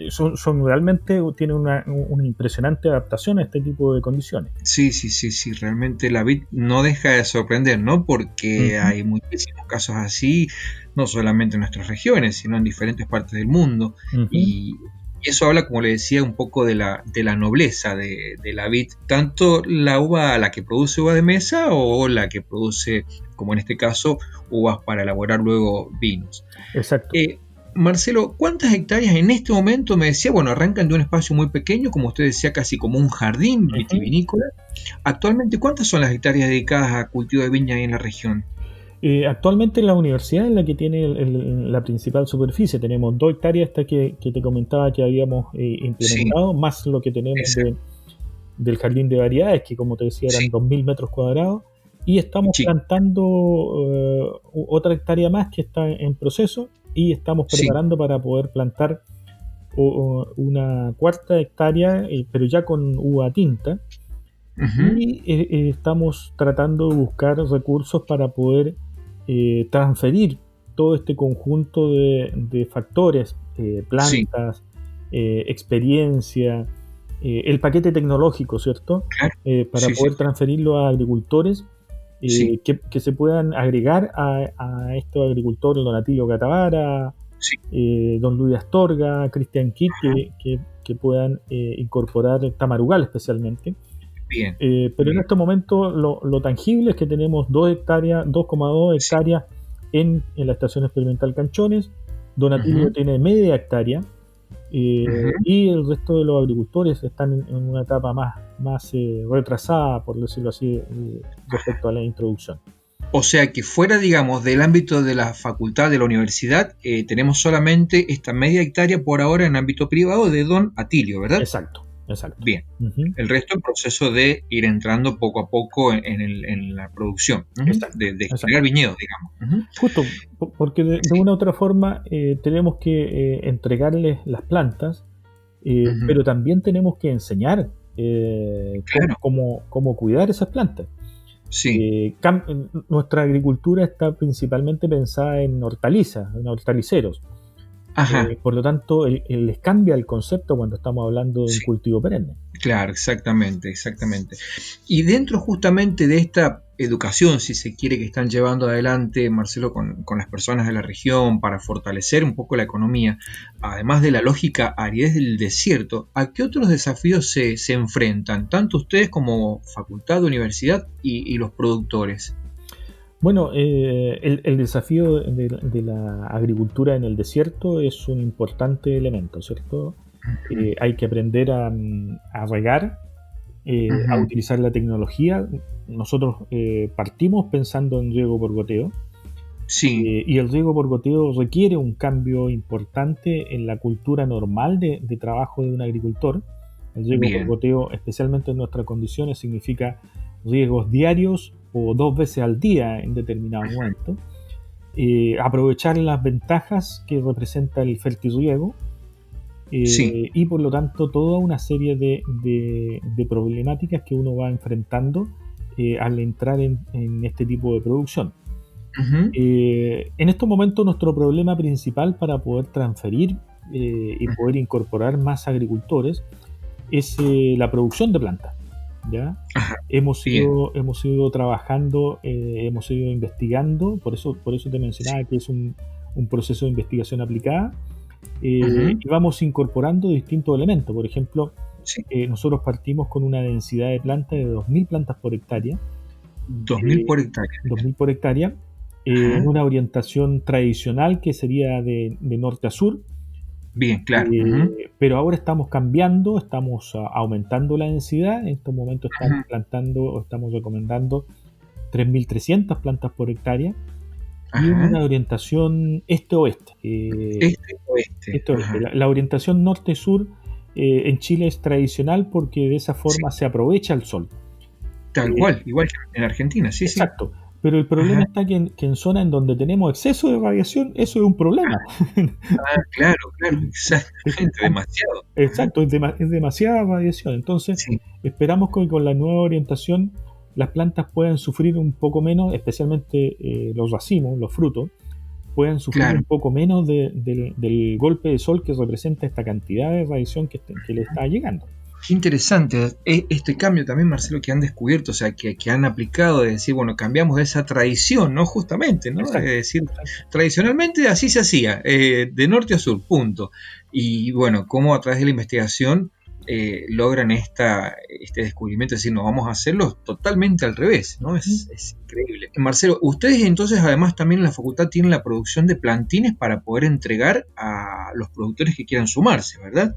son realmente, tienen una impresionante adaptación a este tipo de condiciones. Sí, realmente la vid no deja de sorprender, ¿no? Porque Uh-huh. hay muchísimos casos así, no solamente en nuestras regiones, sino en diferentes partes del mundo. Uh-huh. Y eso habla, como le decía, un poco de la nobleza de la vid, tanto la que produce uva de mesa o la que produce, como en este caso, uvas para elaborar luego vinos. Exacto. Marcelo, ¿cuántas hectáreas en este momento? Me decía, bueno, arrancan de un espacio muy pequeño, como usted decía, casi como un jardín vitivinícola. Actualmente, ¿cuántas son las hectáreas dedicadas a cultivo de viña ahí en la región? Actualmente la universidad es la que tiene la principal superficie. Tenemos 2 hectáreas hasta que te comentaba que habíamos implementado, sí, más lo que tenemos del jardín de variedades, que como te decía eran 2.000 metros cuadrados, y estamos plantando otra hectárea más que está en proceso, y estamos preparando para poder plantar una 4ª hectárea, pero ya con uva tinta. Uh-huh. Y estamos tratando de buscar recursos para poder transferir todo este conjunto de factores, plantas, experiencia, el paquete tecnológico, ¿cierto? Para poder transferirlo a agricultores que se puedan agregar a estos agricultores, don Atilio Catavara, don Luis Astorga, Cristian Kitt, que puedan incorporar Tamarugal especialmente. Bien. Pero en este momento lo tangible es que tenemos 2,2 hectáreas en la estación experimental Canchones. Don Atilio tiene media hectárea, y el resto de los agricultores están en una etapa más retrasada, por decirlo así, respecto a la introducción. O sea que fuera, digamos, del ámbito de la facultad de la universidad, tenemos solamente esta media hectárea por ahora en ámbito privado de don Atilio, ¿verdad? Exacto. Bien. El resto en proceso de ir entrando poco a poco en la producción, de generar viñedos, digamos. Justo, porque de una u otra forma tenemos que entregarles las plantas, pero también tenemos que enseñar cómo cuidar esas plantas. Sí. Nuestra agricultura está principalmente pensada en hortalizas, en hortaliceros. Por lo tanto, les cambia el concepto cuando estamos hablando de un cultivo perenne. Claro, exactamente. Y dentro justamente de esta educación, si se quiere, que están llevando adelante, Marcelo, con las personas de la región para fortalecer un poco la economía, además de la lógica aridez del desierto, ¿a qué otros desafíos se enfrentan, tanto ustedes como facultad, universidad y los productores? Bueno, el desafío de la agricultura en el desierto es un importante elemento, ¿cierto? Hay que aprender a regar, a utilizar la tecnología. Nosotros partimos pensando en riego por goteo. Sí. Y el riego por goteo requiere un cambio importante en la cultura normal de trabajo de un agricultor. El riego por goteo, especialmente en nuestras condiciones, significa riegos diarios o 2 veces al día en determinado momento. Aprovechar las ventajas que representa el fertirriego, y por lo tanto toda una serie de problemáticas que uno va enfrentando al entrar en este tipo de producción. En estos momentos nuestro problema principal para poder transferir y poder incorporar más agricultores es la producción de plantas. ¿Ya? Hemos ido trabajando, hemos ido investigando, por eso te mencionaba que es un proceso de investigación aplicada, y vamos incorporando distintos elementos. Por ejemplo, nosotros partimos con una densidad de plantas de 2.000 plantas por hectárea. 2.000 por hectárea. 2.000 por hectárea, en una orientación tradicional que sería de norte a sur. Bien, claro. Pero ahora estamos cambiando, estamos aumentando la densidad. En estos momentos estamos plantando, o estamos recomendando 3.300 plantas por hectárea. y una orientación este-oeste. Este-oeste. La orientación norte-sur en Chile es tradicional porque de esa forma se aprovecha el sol. Tal cual, igual que en Argentina, sí. Exacto. Pero el problema está que en zonas en donde tenemos exceso de radiación, eso es un problema. Claro, exactamente, demasiado. Exacto, es demasiada radiación. Entonces, esperamos que con la nueva orientación las plantas puedan sufrir un poco menos, especialmente los racimos, los frutos, puedan sufrir un poco menos del golpe de sol que representa esta cantidad de radiación que le está llegando. Qué interesante este cambio también, Marcelo, que han descubierto, o sea, que han aplicado de decir, bueno, cambiamos de esa tradición, ¿no? Justamente, ¿no? Exacto. Es decir, tradicionalmente así se hacía, de norte a sur, punto. Y bueno, cómo a través de la investigación logran este descubrimiento, es decir, no, vamos a hacerlo totalmente al revés, ¿no? Es increíble. Marcelo, ustedes entonces además también en la facultad tienen la producción de plantines para poder entregar a los productores que quieran sumarse, ¿verdad?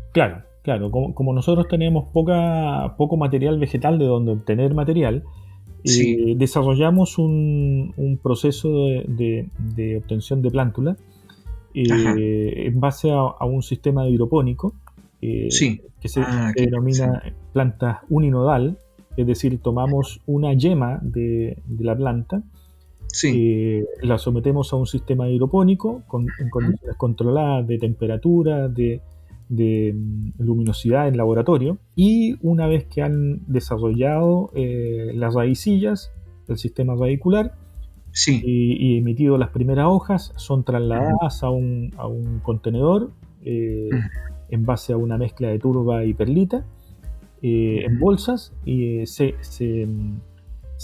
Claro, como nosotros tenemos poco material vegetal de donde obtener material, desarrollamos un proceso de obtención de plántula en base a un sistema hidropónico que se denomina plantas uninodal, es decir, tomamos una yema de la planta, la sometemos a un sistema hidropónico en condiciones controladas de temperatura, de luminosidad en laboratorio, y una vez que han desarrollado las raicillas del sistema radicular y emitido las primeras hojas, son trasladadas a un contenedor en base a una mezcla de turba y perlita en bolsas, y se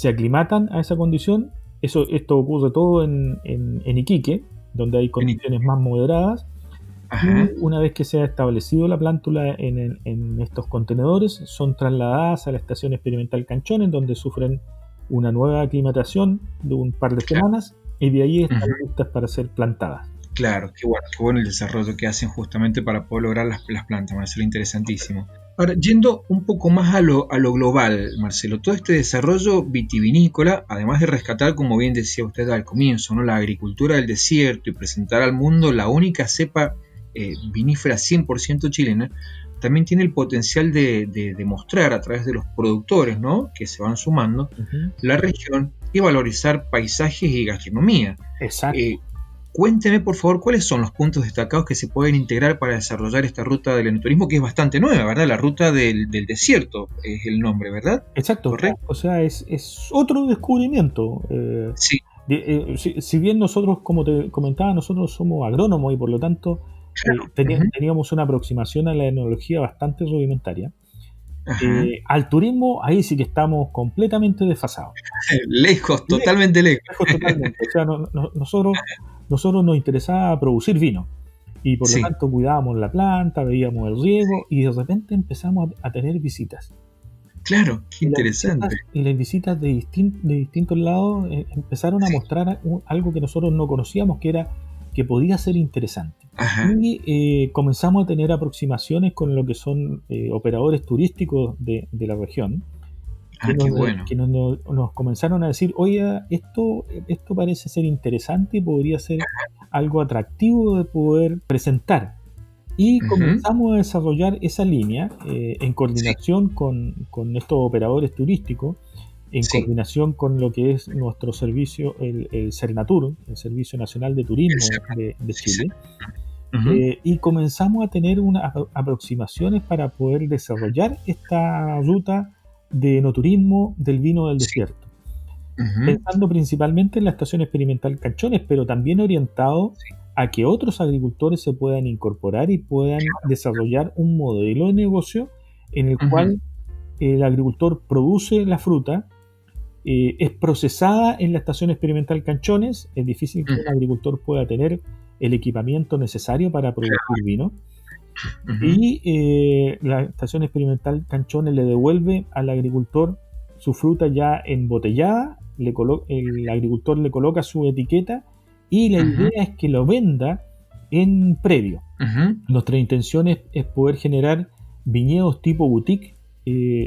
aclimatan a esa condición. Esto ocurre todo en Iquique, donde hay condiciones más moderadas. Y una vez que se ha establecido la plántula en estos contenedores, son trasladadas a la Estación Experimental Canchones, donde sufren una nueva aclimatación de un par de semanas, y de ahí están listas para ser plantadas. Claro, qué bueno el desarrollo que hacen justamente para poder lograr las plantas, Marcelo, interesantísimo. Ahora, yendo un poco más a lo global, Marcelo, todo este desarrollo vitivinícola, además de rescatar, como bien decía usted al comienzo, ¿no?, la agricultura del desierto y presentar al mundo la única cepa vinífera 100% chilena, también tiene el potencial de demostrar a través de los productores, ¿no?, que se van sumando, la región, y valorizar paisajes y gastronomía. Exacto. Cuénteme, por favor, cuáles son los puntos destacados que se pueden integrar para desarrollar esta ruta del enoturismo, que es bastante nueva, ¿verdad? La ruta del desierto es el nombre, ¿verdad? Exacto. ¿Correcto? O sea, es otro descubrimiento. Si bien nosotros, como te comentaba, nosotros somos agrónomos y por lo tanto teníamos una aproximación a la enología bastante rudimentaria. Al turismo, ahí sí que estamos completamente desfasados. Totalmente lejos. Totalmente. O sea, nosotros nos interesaba producir vino y por lo tanto cuidábamos la planta, veíamos el riego y de repente empezamos a tener visitas. Claro, qué interesante. Y las visitas de distintos lados empezaron a mostrar algo que nosotros no conocíamos, que podía ser interesante. Y comenzamos a tener aproximaciones con lo que son operadores turísticos de la región, que nos comenzaron a decir, oye, esto parece ser interesante y podría ser algo atractivo de poder presentar. Y comenzamos a desarrollar esa línea en coordinación con estos operadores turísticos, en coordinación con lo que es nuestro servicio, el Cernatur, el Servicio Nacional de Turismo de Chile. Y comenzamos a tener unas aproximaciones para poder desarrollar esta ruta de enoturismo del vino del desierto, pensando principalmente en la Estación Experimental Canchones, pero también orientado a que otros agricultores se puedan incorporar y puedan desarrollar un modelo de negocio en el cual el agricultor produce la fruta, es procesada en la Estación Experimental Canchones. Es difícil que un agricultor pueda tener el equipamiento necesario para producir vino. Y la Estación Experimental Canchones le devuelve al agricultor su fruta ya embotellada, el agricultor le coloca su etiqueta y la idea es que lo venda en predio. Nuestra intención es poder generar viñedos tipo boutique,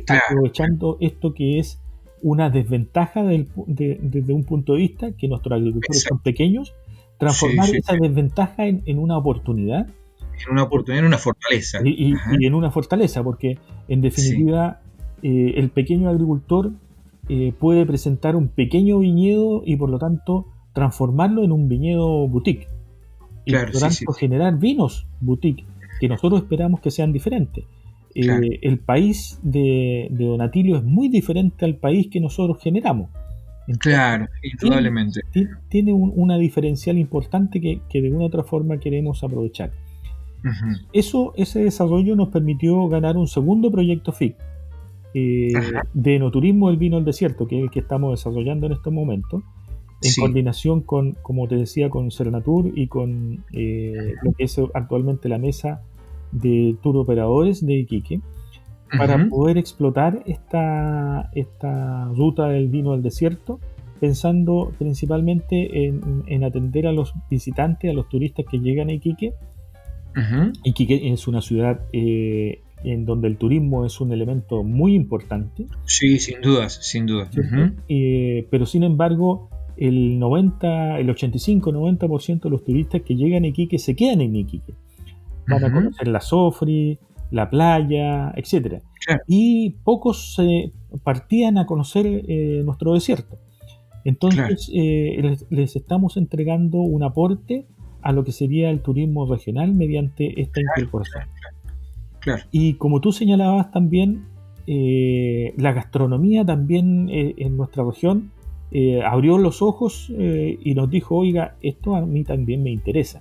aprovechando esto que es una desventaja desde un punto de vista que nuestros agricultores son pequeños, transformar esa desventaja en una oportunidad. En una oportunidad, en una fortaleza. Y en una fortaleza, porque en definitiva el pequeño agricultor puede presentar un pequeño viñedo y por lo tanto transformarlo en un viñedo boutique. Y por lo tanto generar vinos boutique que nosotros esperamos que sean diferentes. El país de Don Atilio es muy diferente al país que nosotros generamos. Entonces, indudablemente. Tiene una diferencial importante que de una u otra forma queremos aprovechar. Ese desarrollo nos permitió ganar un segundo proyecto FIC de enoturismo del vino del desierto, que es el que estamos desarrollando en estos momentos, en coordinación con, como te decía, con Cernatur y con lo que es actualmente la mesa de tour operadores de Iquique, para poder explotar esta ruta del vino del desierto, pensando principalmente en atender a los visitantes, a los turistas que llegan a Iquique. Iquique es una ciudad en donde el turismo es un elemento muy importante. Sí, sin dudas. Pero sin embargo, el 85-90% de los turistas que llegan a Iquique se quedan en Iquique. Van a conocer la Sofri, la playa, etc. Y pocos partían a conocer nuestro desierto. Entonces les estamos entregando un aporte a lo que sería el turismo regional mediante esta incorporación. Y como tú señalabas también, la gastronomía también en nuestra región abrió los ojos y nos dijo, oiga, esto a mí también me interesa.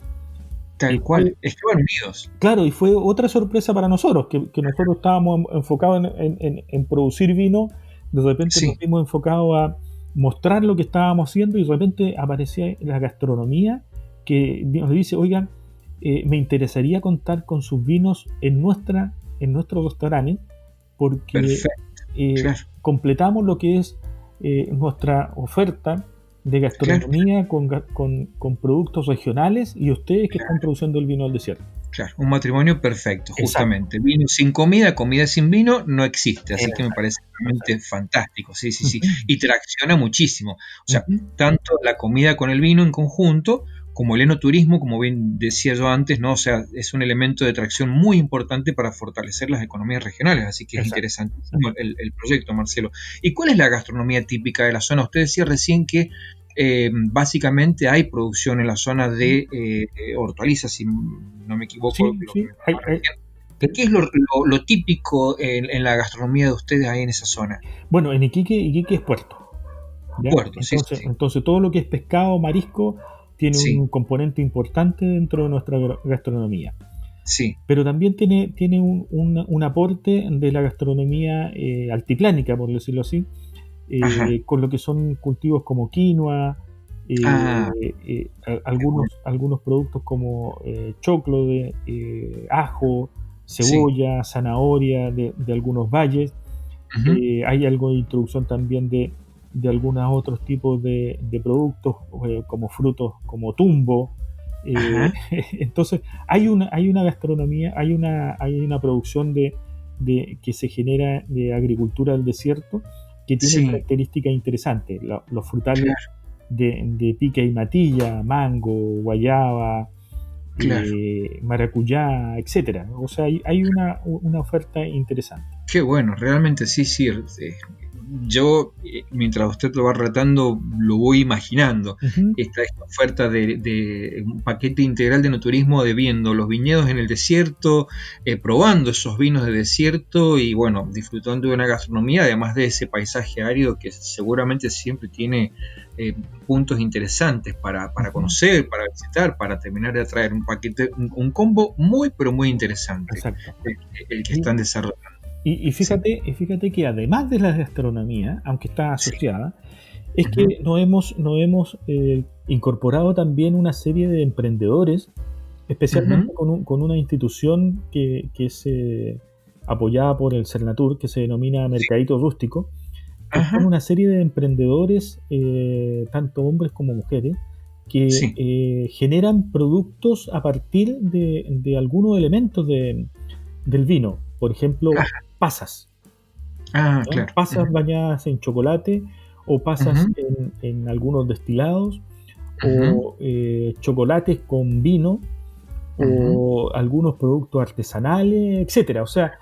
Tal cual, estaban unidos. Claro, y fue otra sorpresa para nosotros, que nosotros estábamos enfocados en producir vino, de repente nos vimos enfocados a mostrar lo que estábamos haciendo y de repente aparecía la gastronomía que nos dice, oigan, me interesaría contar con sus vinos en nuestros restaurantes, porque completamos lo que es nuestra oferta de gastronomía con productos regionales y ustedes que están produciendo el vino del desierto. Claro, un matrimonio perfecto, justamente. Exacto. Vino sin comida, comida sin vino no existe, así que me parece realmente fantástico, sí. Y tracciona muchísimo. O sea, tanto la comida con el vino en conjunto, como el enoturismo, como bien decía yo antes, ¿no? O sea, es un elemento de tracción muy importante para fortalecer las economías regionales, así que es interesantísimo el proyecto, Marcelo. ¿Y cuál es la gastronomía típica de la zona? Usted decía recién que básicamente hay producción en la zona de hortalizas, si no me equivoco. ¿Qué es lo típico en la gastronomía de ustedes ahí en esa zona? Bueno, en Iquique es puerto. Puerto, entonces todo lo que es pescado, marisco, tiene un componente importante dentro de nuestra gastronomía. Sí. Pero también tiene un aporte de la gastronomía altiplánica, por decirlo así, con lo que son cultivos como quinoa, algunos productos como choclo, ajo, cebolla, zanahoria de algunos valles. Hay algo de introducción también de algunos otros tipos de productos como frutos como tumbo. Entonces hay una gastronomía, hay una producción que se genera de agricultura del desierto que tiene características interesantes. Los frutales de pica y matilla, mango, guayaba, maracuyá, etcétera. O sea, hay una oferta interesante. Qué bueno, realmente sí. Yo, mientras usted lo va relatando, lo voy imaginando. Esta oferta de un paquete integral de enoturismo, de viendo los viñedos en el desierto, probando esos vinos de desierto y bueno, disfrutando de una gastronomía, además de ese paisaje árido que seguramente siempre tiene puntos interesantes para conocer, para visitar, para terminar de atraer un paquete, un combo muy pero muy interesante. El que están desarrollando. Y fíjate que además de la gastronomía, aunque está asociada, es que nos hemos incorporado también una serie de emprendedores, especialmente con una institución que es apoyada por el Cernatur, que se denomina Mercadito Rústico, que son una serie de emprendedores, tanto hombres como mujeres, que generan productos a partir de algunos elementos del vino. Por ejemplo, pasas. Ah, ¿no? claro. Pasas bañadas en chocolate o pasas Ujú, en algunos destilados ujú, o chocolates con vino ujú. o algunos productos artesanales, etcétera. O sea,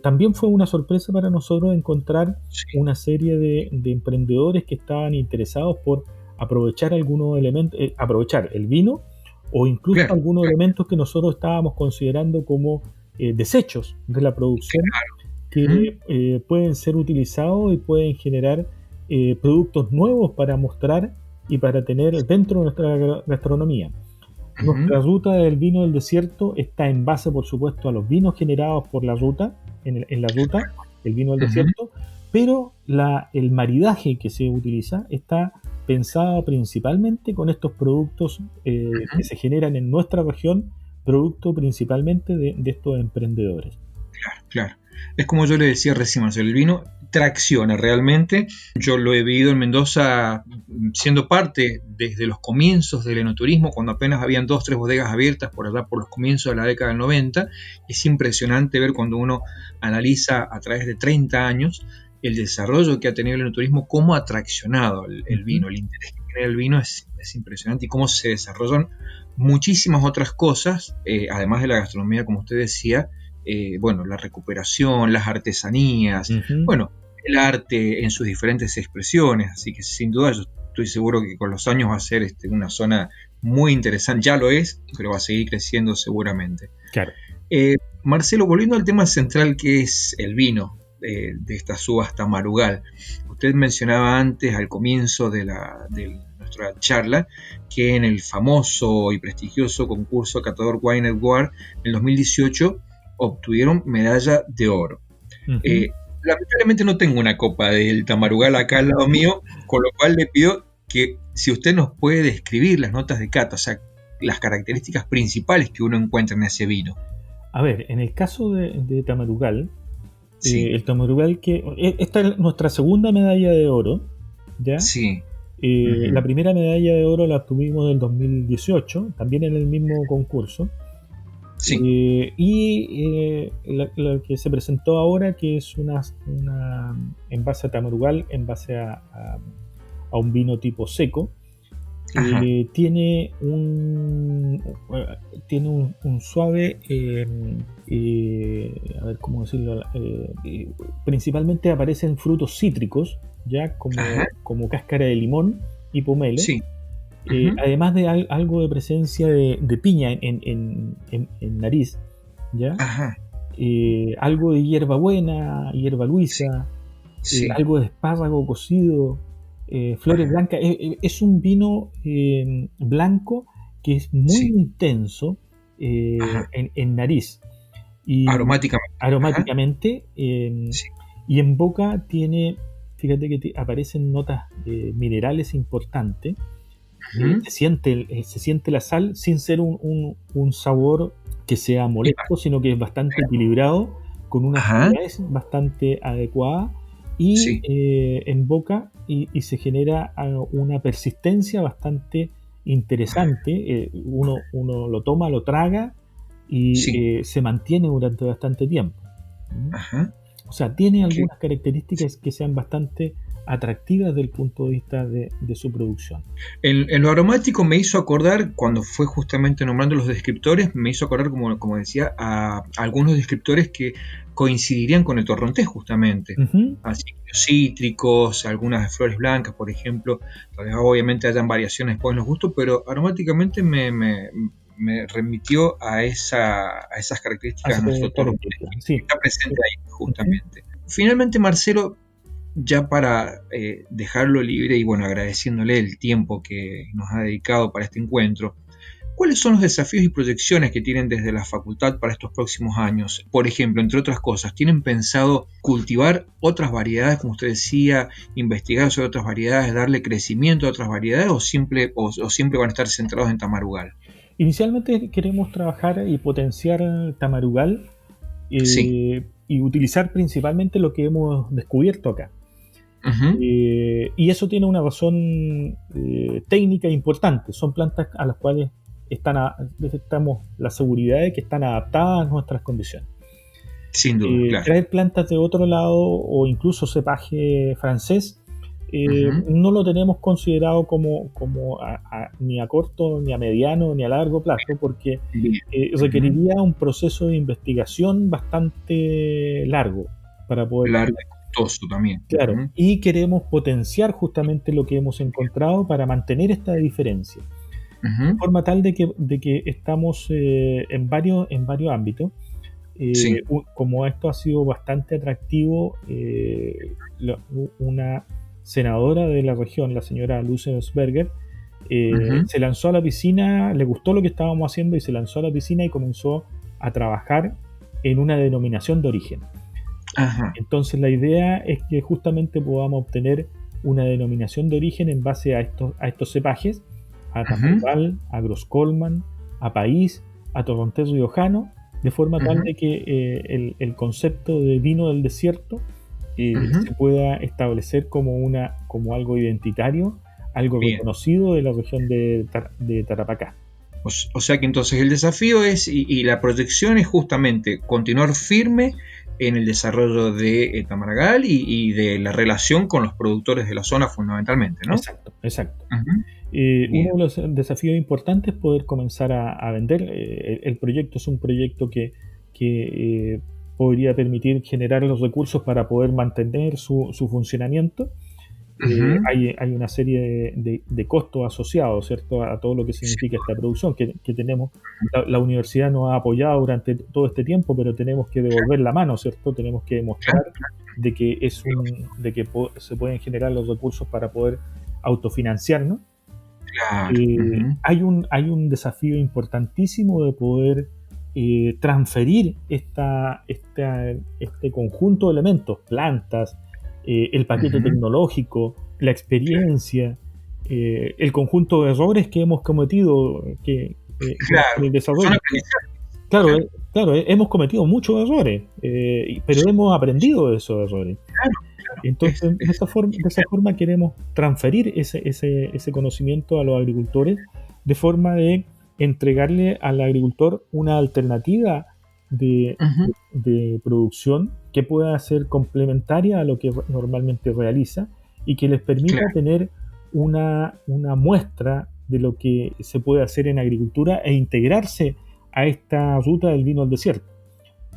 también fue una sorpresa para nosotros encontrar Sí, una serie de emprendedores que estaban interesados por aprovechar algunos elementos, aprovechar el vino o incluso claro, algunos elementos que nosotros estábamos considerando como desechos de la producción claro. Ujú, que pueden ser utilizados y pueden generar productos nuevos para mostrar y para tener dentro de nuestra gastronomía. ujú, Nuestra ruta del vino del desierto está en base, por supuesto, a los vinos generados por la ruta, en la ruta, el vino del ujú, desierto, pero el maridaje que se utiliza está pensado principalmente con estos productos que ujú. se generan en nuestra región, producto principalmente de estos emprendedores. Claro. Es como yo le decía recién, Marcelo, el vino tracciona realmente. Yo lo he vivido en Mendoza siendo parte desde los comienzos del enoturismo, cuando apenas habían 2, 3 bodegas abiertas por allá por los comienzos de la década del 90. Es impresionante ver cuando uno analiza a través de 30 años el desarrollo que ha tenido el enoturismo, cómo ha traccionado el Ujú. vino, el interés que tiene el vino es impresionante y cómo se desarrollan muchísimas otras cosas, además de la gastronomía, como usted decía, bueno, la recuperación, las artesanías, Ujú. bueno, el arte en sus diferentes expresiones, así que sin duda yo estoy seguro que con los años va a ser una zona muy interesante, ya lo es, pero va a seguir creciendo seguramente. Claro. Marcelo, volviendo al tema central que es el vino de esta subasta Marugal, usted mencionaba antes al comienzo de nuestra charla que en el famoso y prestigioso concurso Catador Wine Award en 2018 obtuvieron medalla de oro. Ujú. Eh, Lamentablemente no tengo una copa del Tamarugal acá al lado mío, con lo cual le pido que si usted nos puede describir las notas de cata, o sea, las características principales que uno encuentra en ese vino. A ver, en el caso de Tamarugal, Sí, el Tamarugal esta es nuestra segunda medalla de oro, ¿ya? sí, La ujú, primera medalla de oro la obtuvimos en el 2018, también en el mismo concurso. sí, La que se presentó ahora, que es una en base a Tamarugal, en base a un vino tipo seco, ajá, tiene un suave, a ver cómo decirlo, principalmente aparecen frutos cítricos, ya ajá, como cáscara de limón y pomelo, sí, ujú, además de algo de presencia de piña en nariz, ya. ajá, Algo de hierbabuena, hierba sí, luisa, sí, algo de espárrago cocido, flores ajá, blancas. Es un vino blanco que es muy sí, intenso ajá, en nariz y aromáticamente, ajá, aromáticamente, sí, y en boca tiene, fíjate que aparecen notas minerales importantes. ujú, Se siente la sal sin ser un sabor que sea epa, molesto, sino que es bastante equilibrado, con una ajá, acidez bastante adecuada y sí, en boca y se genera una persistencia bastante interesante. Uno lo toma, lo traga y sí, se mantiene durante bastante tiempo. ¿Mm? ajá, O sea, tiene que algunas características que sean bastante atractivas desde el punto de vista de su producción. en lo aromático me hizo acordar, cuando fue justamente nombrando los descriptores, me hizo acordar, como decía, a algunos descriptores que coincidirían con el torrontés justamente. Ujú. Así que los cítricos, algunas flores blancas, por ejemplo, tal vez obviamente hayan variaciones después en los gustos, pero aromáticamente me remitió a esas características de nuestro torrontés, Características, que sí. está presente ahí Ujú. justamente. Finalmente, Marcelo, ya para dejarlo libre y bueno, agradeciéndole el tiempo que nos ha dedicado para este encuentro, ¿cuáles son los desafíos y proyecciones que tienen desde la facultad para estos próximos años? Por ejemplo, entre otras cosas, ¿tienen pensado cultivar otras variedades, como usted decía, investigar sobre otras variedades, darle crecimiento a otras variedades o siempre van a estar centrados en Tamarugal? Inicialmente queremos trabajar y potenciar Tamarugal Sí. y utilizar principalmente lo que hemos descubierto acá. Ujú. Y eso tiene una razón técnica importante. Son plantas a las cuales necesitamos la seguridad de que están adaptadas a nuestras condiciones. Sin duda, claro. Traer plantas de otro lado o incluso cepaje francés no lo tenemos considerado como ni a corto, ni a mediano, ni a largo plazo, porque requeriría un proceso de investigación bastante largo para poder... Largo y costoso también. Claro, y queremos potenciar justamente lo que hemos encontrado para mantener esta diferencia. De forma tal de que estamos en varios ámbitos. Como esto ha sido bastante atractivo, una senadora de la región, la señora Lucensberger, se lanzó a la piscina, le gustó lo que estábamos haciendo y se lanzó a la piscina y comenzó a trabajar en una denominación de origen. Entonces la idea es que justamente podamos obtener una denominación de origen en base a estos cepajes, a Tamargal, a Grosskolman, a País, a Torrontés Riojano, de forma tal de que el concepto de vino del desierto se pueda establecer como algo identitario, algo reconocido de la región de Tarapacá. O sea que entonces el desafío es, y la proyección es justamente continuar firme en el desarrollo de Tamargal y de la relación con los productores de la zona fundamentalmente, ¿no? Exacto. Uno de los desafíos importantes es poder comenzar a vender. El proyecto es un proyecto que podría permitir generar los recursos para poder mantener su funcionamiento. Hay una serie de costos asociados, ¿cierto?, a todo lo que significa esta producción que tenemos. La universidad nos ha apoyado durante todo este tiempo, pero tenemos que devolver la mano, ¿cierto? Tenemos que demostrar de que se pueden generar los recursos para poder autofinanciarnos. Hay un desafío importantísimo de poder transferir este conjunto de elementos, plantas, el paquete tecnológico, la experiencia, el conjunto de errores que hemos cometido en el desarrollo. Claro, hemos cometido muchos errores, pero hemos aprendido de esos errores. Entonces, de esa forma queremos transferir ese conocimiento a los agricultores, de forma de entregarle al agricultor una alternativa de producción que pueda ser complementaria a lo que normalmente realiza y que les permita tener una muestra de lo que se puede hacer en agricultura e integrarse a esta ruta del vino al desierto.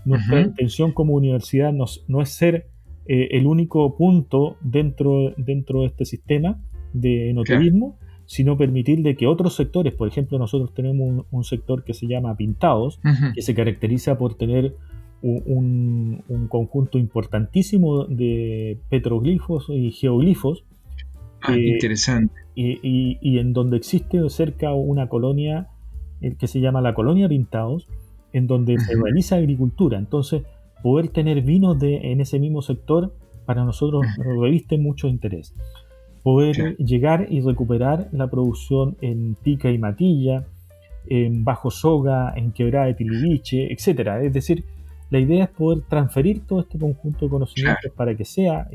Nuestra intención como universidad no es ser el único punto dentro de este sistema de enoturismo, sino permitir de que otros sectores, por ejemplo, nosotros tenemos un sector que se llama Pintados, que se caracteriza por tener un conjunto importantísimo de petroglifos y geoglifos. Interesante. Y en donde existe cerca una colonia que se llama la Colonia Pintados, en donde se realiza agricultura. Entonces, poder tener vinos en ese mismo sector para nosotros reviste mucho interés. Poder llegar y recuperar la producción en Pica y Matilla, en Bajo Soga, en Quebrada de Tiliviche, etcétera. Es decir, la idea es poder transferir todo este conjunto de conocimientos para que sea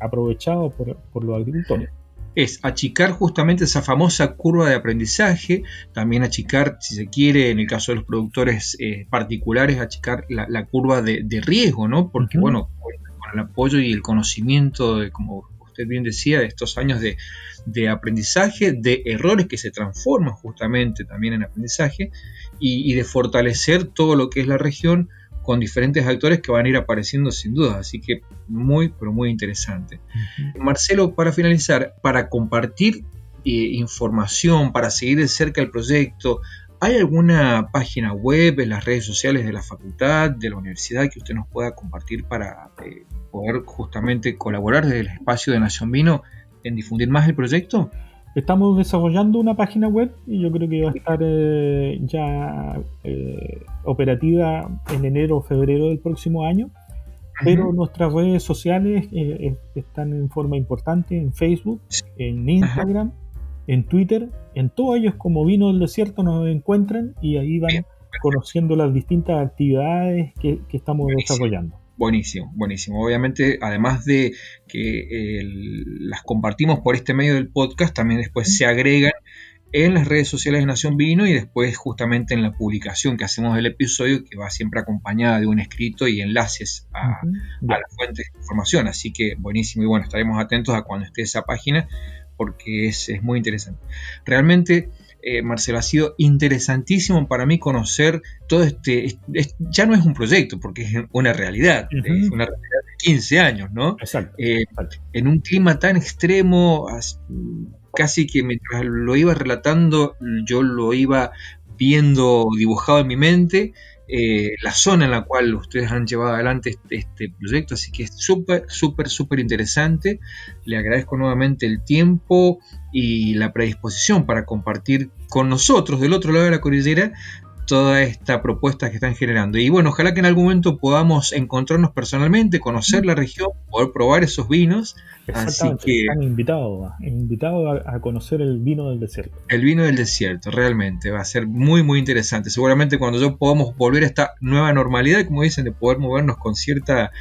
aprovechado por los agricultores. Es achicar justamente esa famosa curva de aprendizaje, también achicar, si se quiere, en el caso de los productores particulares, achicar la curva de riesgo, ¿no? Porque, bueno, con el apoyo y el conocimiento, como usted bien decía, de estos años de aprendizaje, de errores que se transforman justamente también en aprendizaje, y de fortalecer todo lo que es la región con diferentes actores que van a ir apareciendo sin duda, así que muy, pero muy interesante. Marcelo, para finalizar, para compartir información, para seguir de cerca el proyecto, ¿hay alguna página web en las redes sociales de la facultad, de la universidad, que usted nos pueda compartir para poder justamente colaborar desde el espacio de Nación Vino en difundir más el proyecto? Estamos desarrollando una página web y yo creo que va a estar ya operativa en enero o febrero del próximo año, pero nuestras redes sociales están en forma importante en Facebook, en Instagram, en Twitter, en todos ellos como Vino del Desierto nos encuentran y ahí van conociendo las distintas actividades que estamos desarrollando. Buenísimo. Obviamente, además de que las compartimos por este medio del podcast, también después se agregan en las redes sociales de Nación Vino y después justamente en la publicación que hacemos del episodio, que va siempre acompañada de un escrito y enlaces a las fuentes de información. Así que buenísimo, y bueno, estaremos atentos a cuando esté esa página porque es muy interesante. Realmente, Marcelo, ha sido interesantísimo para mí conocer todo ya no es un proyecto porque es una realidad, es una realidad de 15 años, ¿no? Exacto. En un clima tan extremo, casi que mientras lo iba relatando, yo lo iba viendo dibujado en mi mente, la zona en la cual ustedes han llevado adelante este proyecto, así que es súper interesante. Le agradezco nuevamente el tiempo y la predisposición para compartir con nosotros del otro lado de la cordillera toda esta propuesta que están generando. Y bueno, ojalá que en algún momento podamos encontrarnos personalmente, conocer la región, poder probar esos vinos. Así que están invitados a conocer el vino del desierto. El vino del desierto, realmente va a ser muy interesante. Seguramente cuando yo podamos volver a esta nueva normalidad, como dicen, de poder movernos con cierta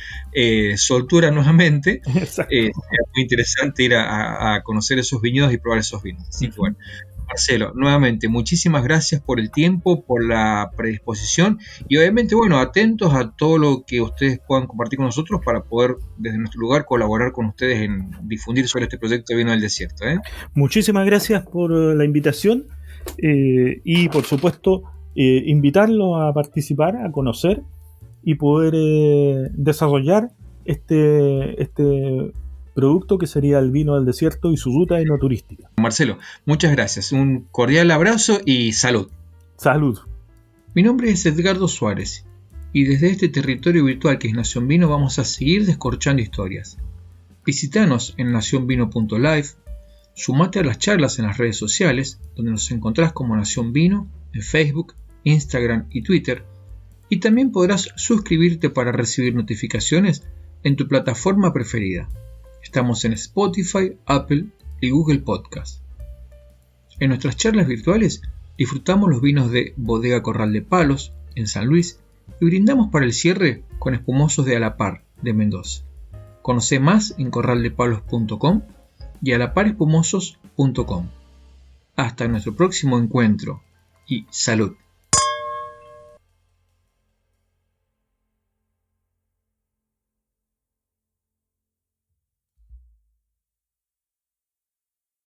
soltura nuevamente, será muy interesante ir a conocer esos viñedos y probar esos vinos. Así que bueno, Marcelo, nuevamente, muchísimas gracias por el tiempo, por la predisposición y obviamente, bueno, atentos a todo lo que ustedes puedan compartir con nosotros para poder, desde nuestro lugar, colaborar con ustedes en difundir sobre este proyecto de vino del desierto. Muchísimas gracias por la invitación y, por supuesto, invitarlos a participar, a conocer y poder desarrollar este producto que sería el vino del desierto y su ruta enoturística. Marcelo, muchas gracias. Un cordial abrazo y salud. Salud. Mi nombre es Edgardo Suárez y desde este territorio virtual que es Nación Vino vamos a seguir descorchando historias. Visítanos en nacionvino.live, sumate a las charlas en las redes sociales donde nos encontrás como Nación Vino en Facebook, Instagram y Twitter, y también podrás suscribirte para recibir notificaciones en tu plataforma preferida. Estamos en Spotify, Apple y Google Podcast. En nuestras charlas virtuales disfrutamos los vinos de Bodega Corral de Palos, en San Luis, y brindamos para el cierre con espumosos de Alapar, de Mendoza. Conoce más en corraldepalos.com y alaparespumosos.com. Hasta nuestro próximo encuentro y salud.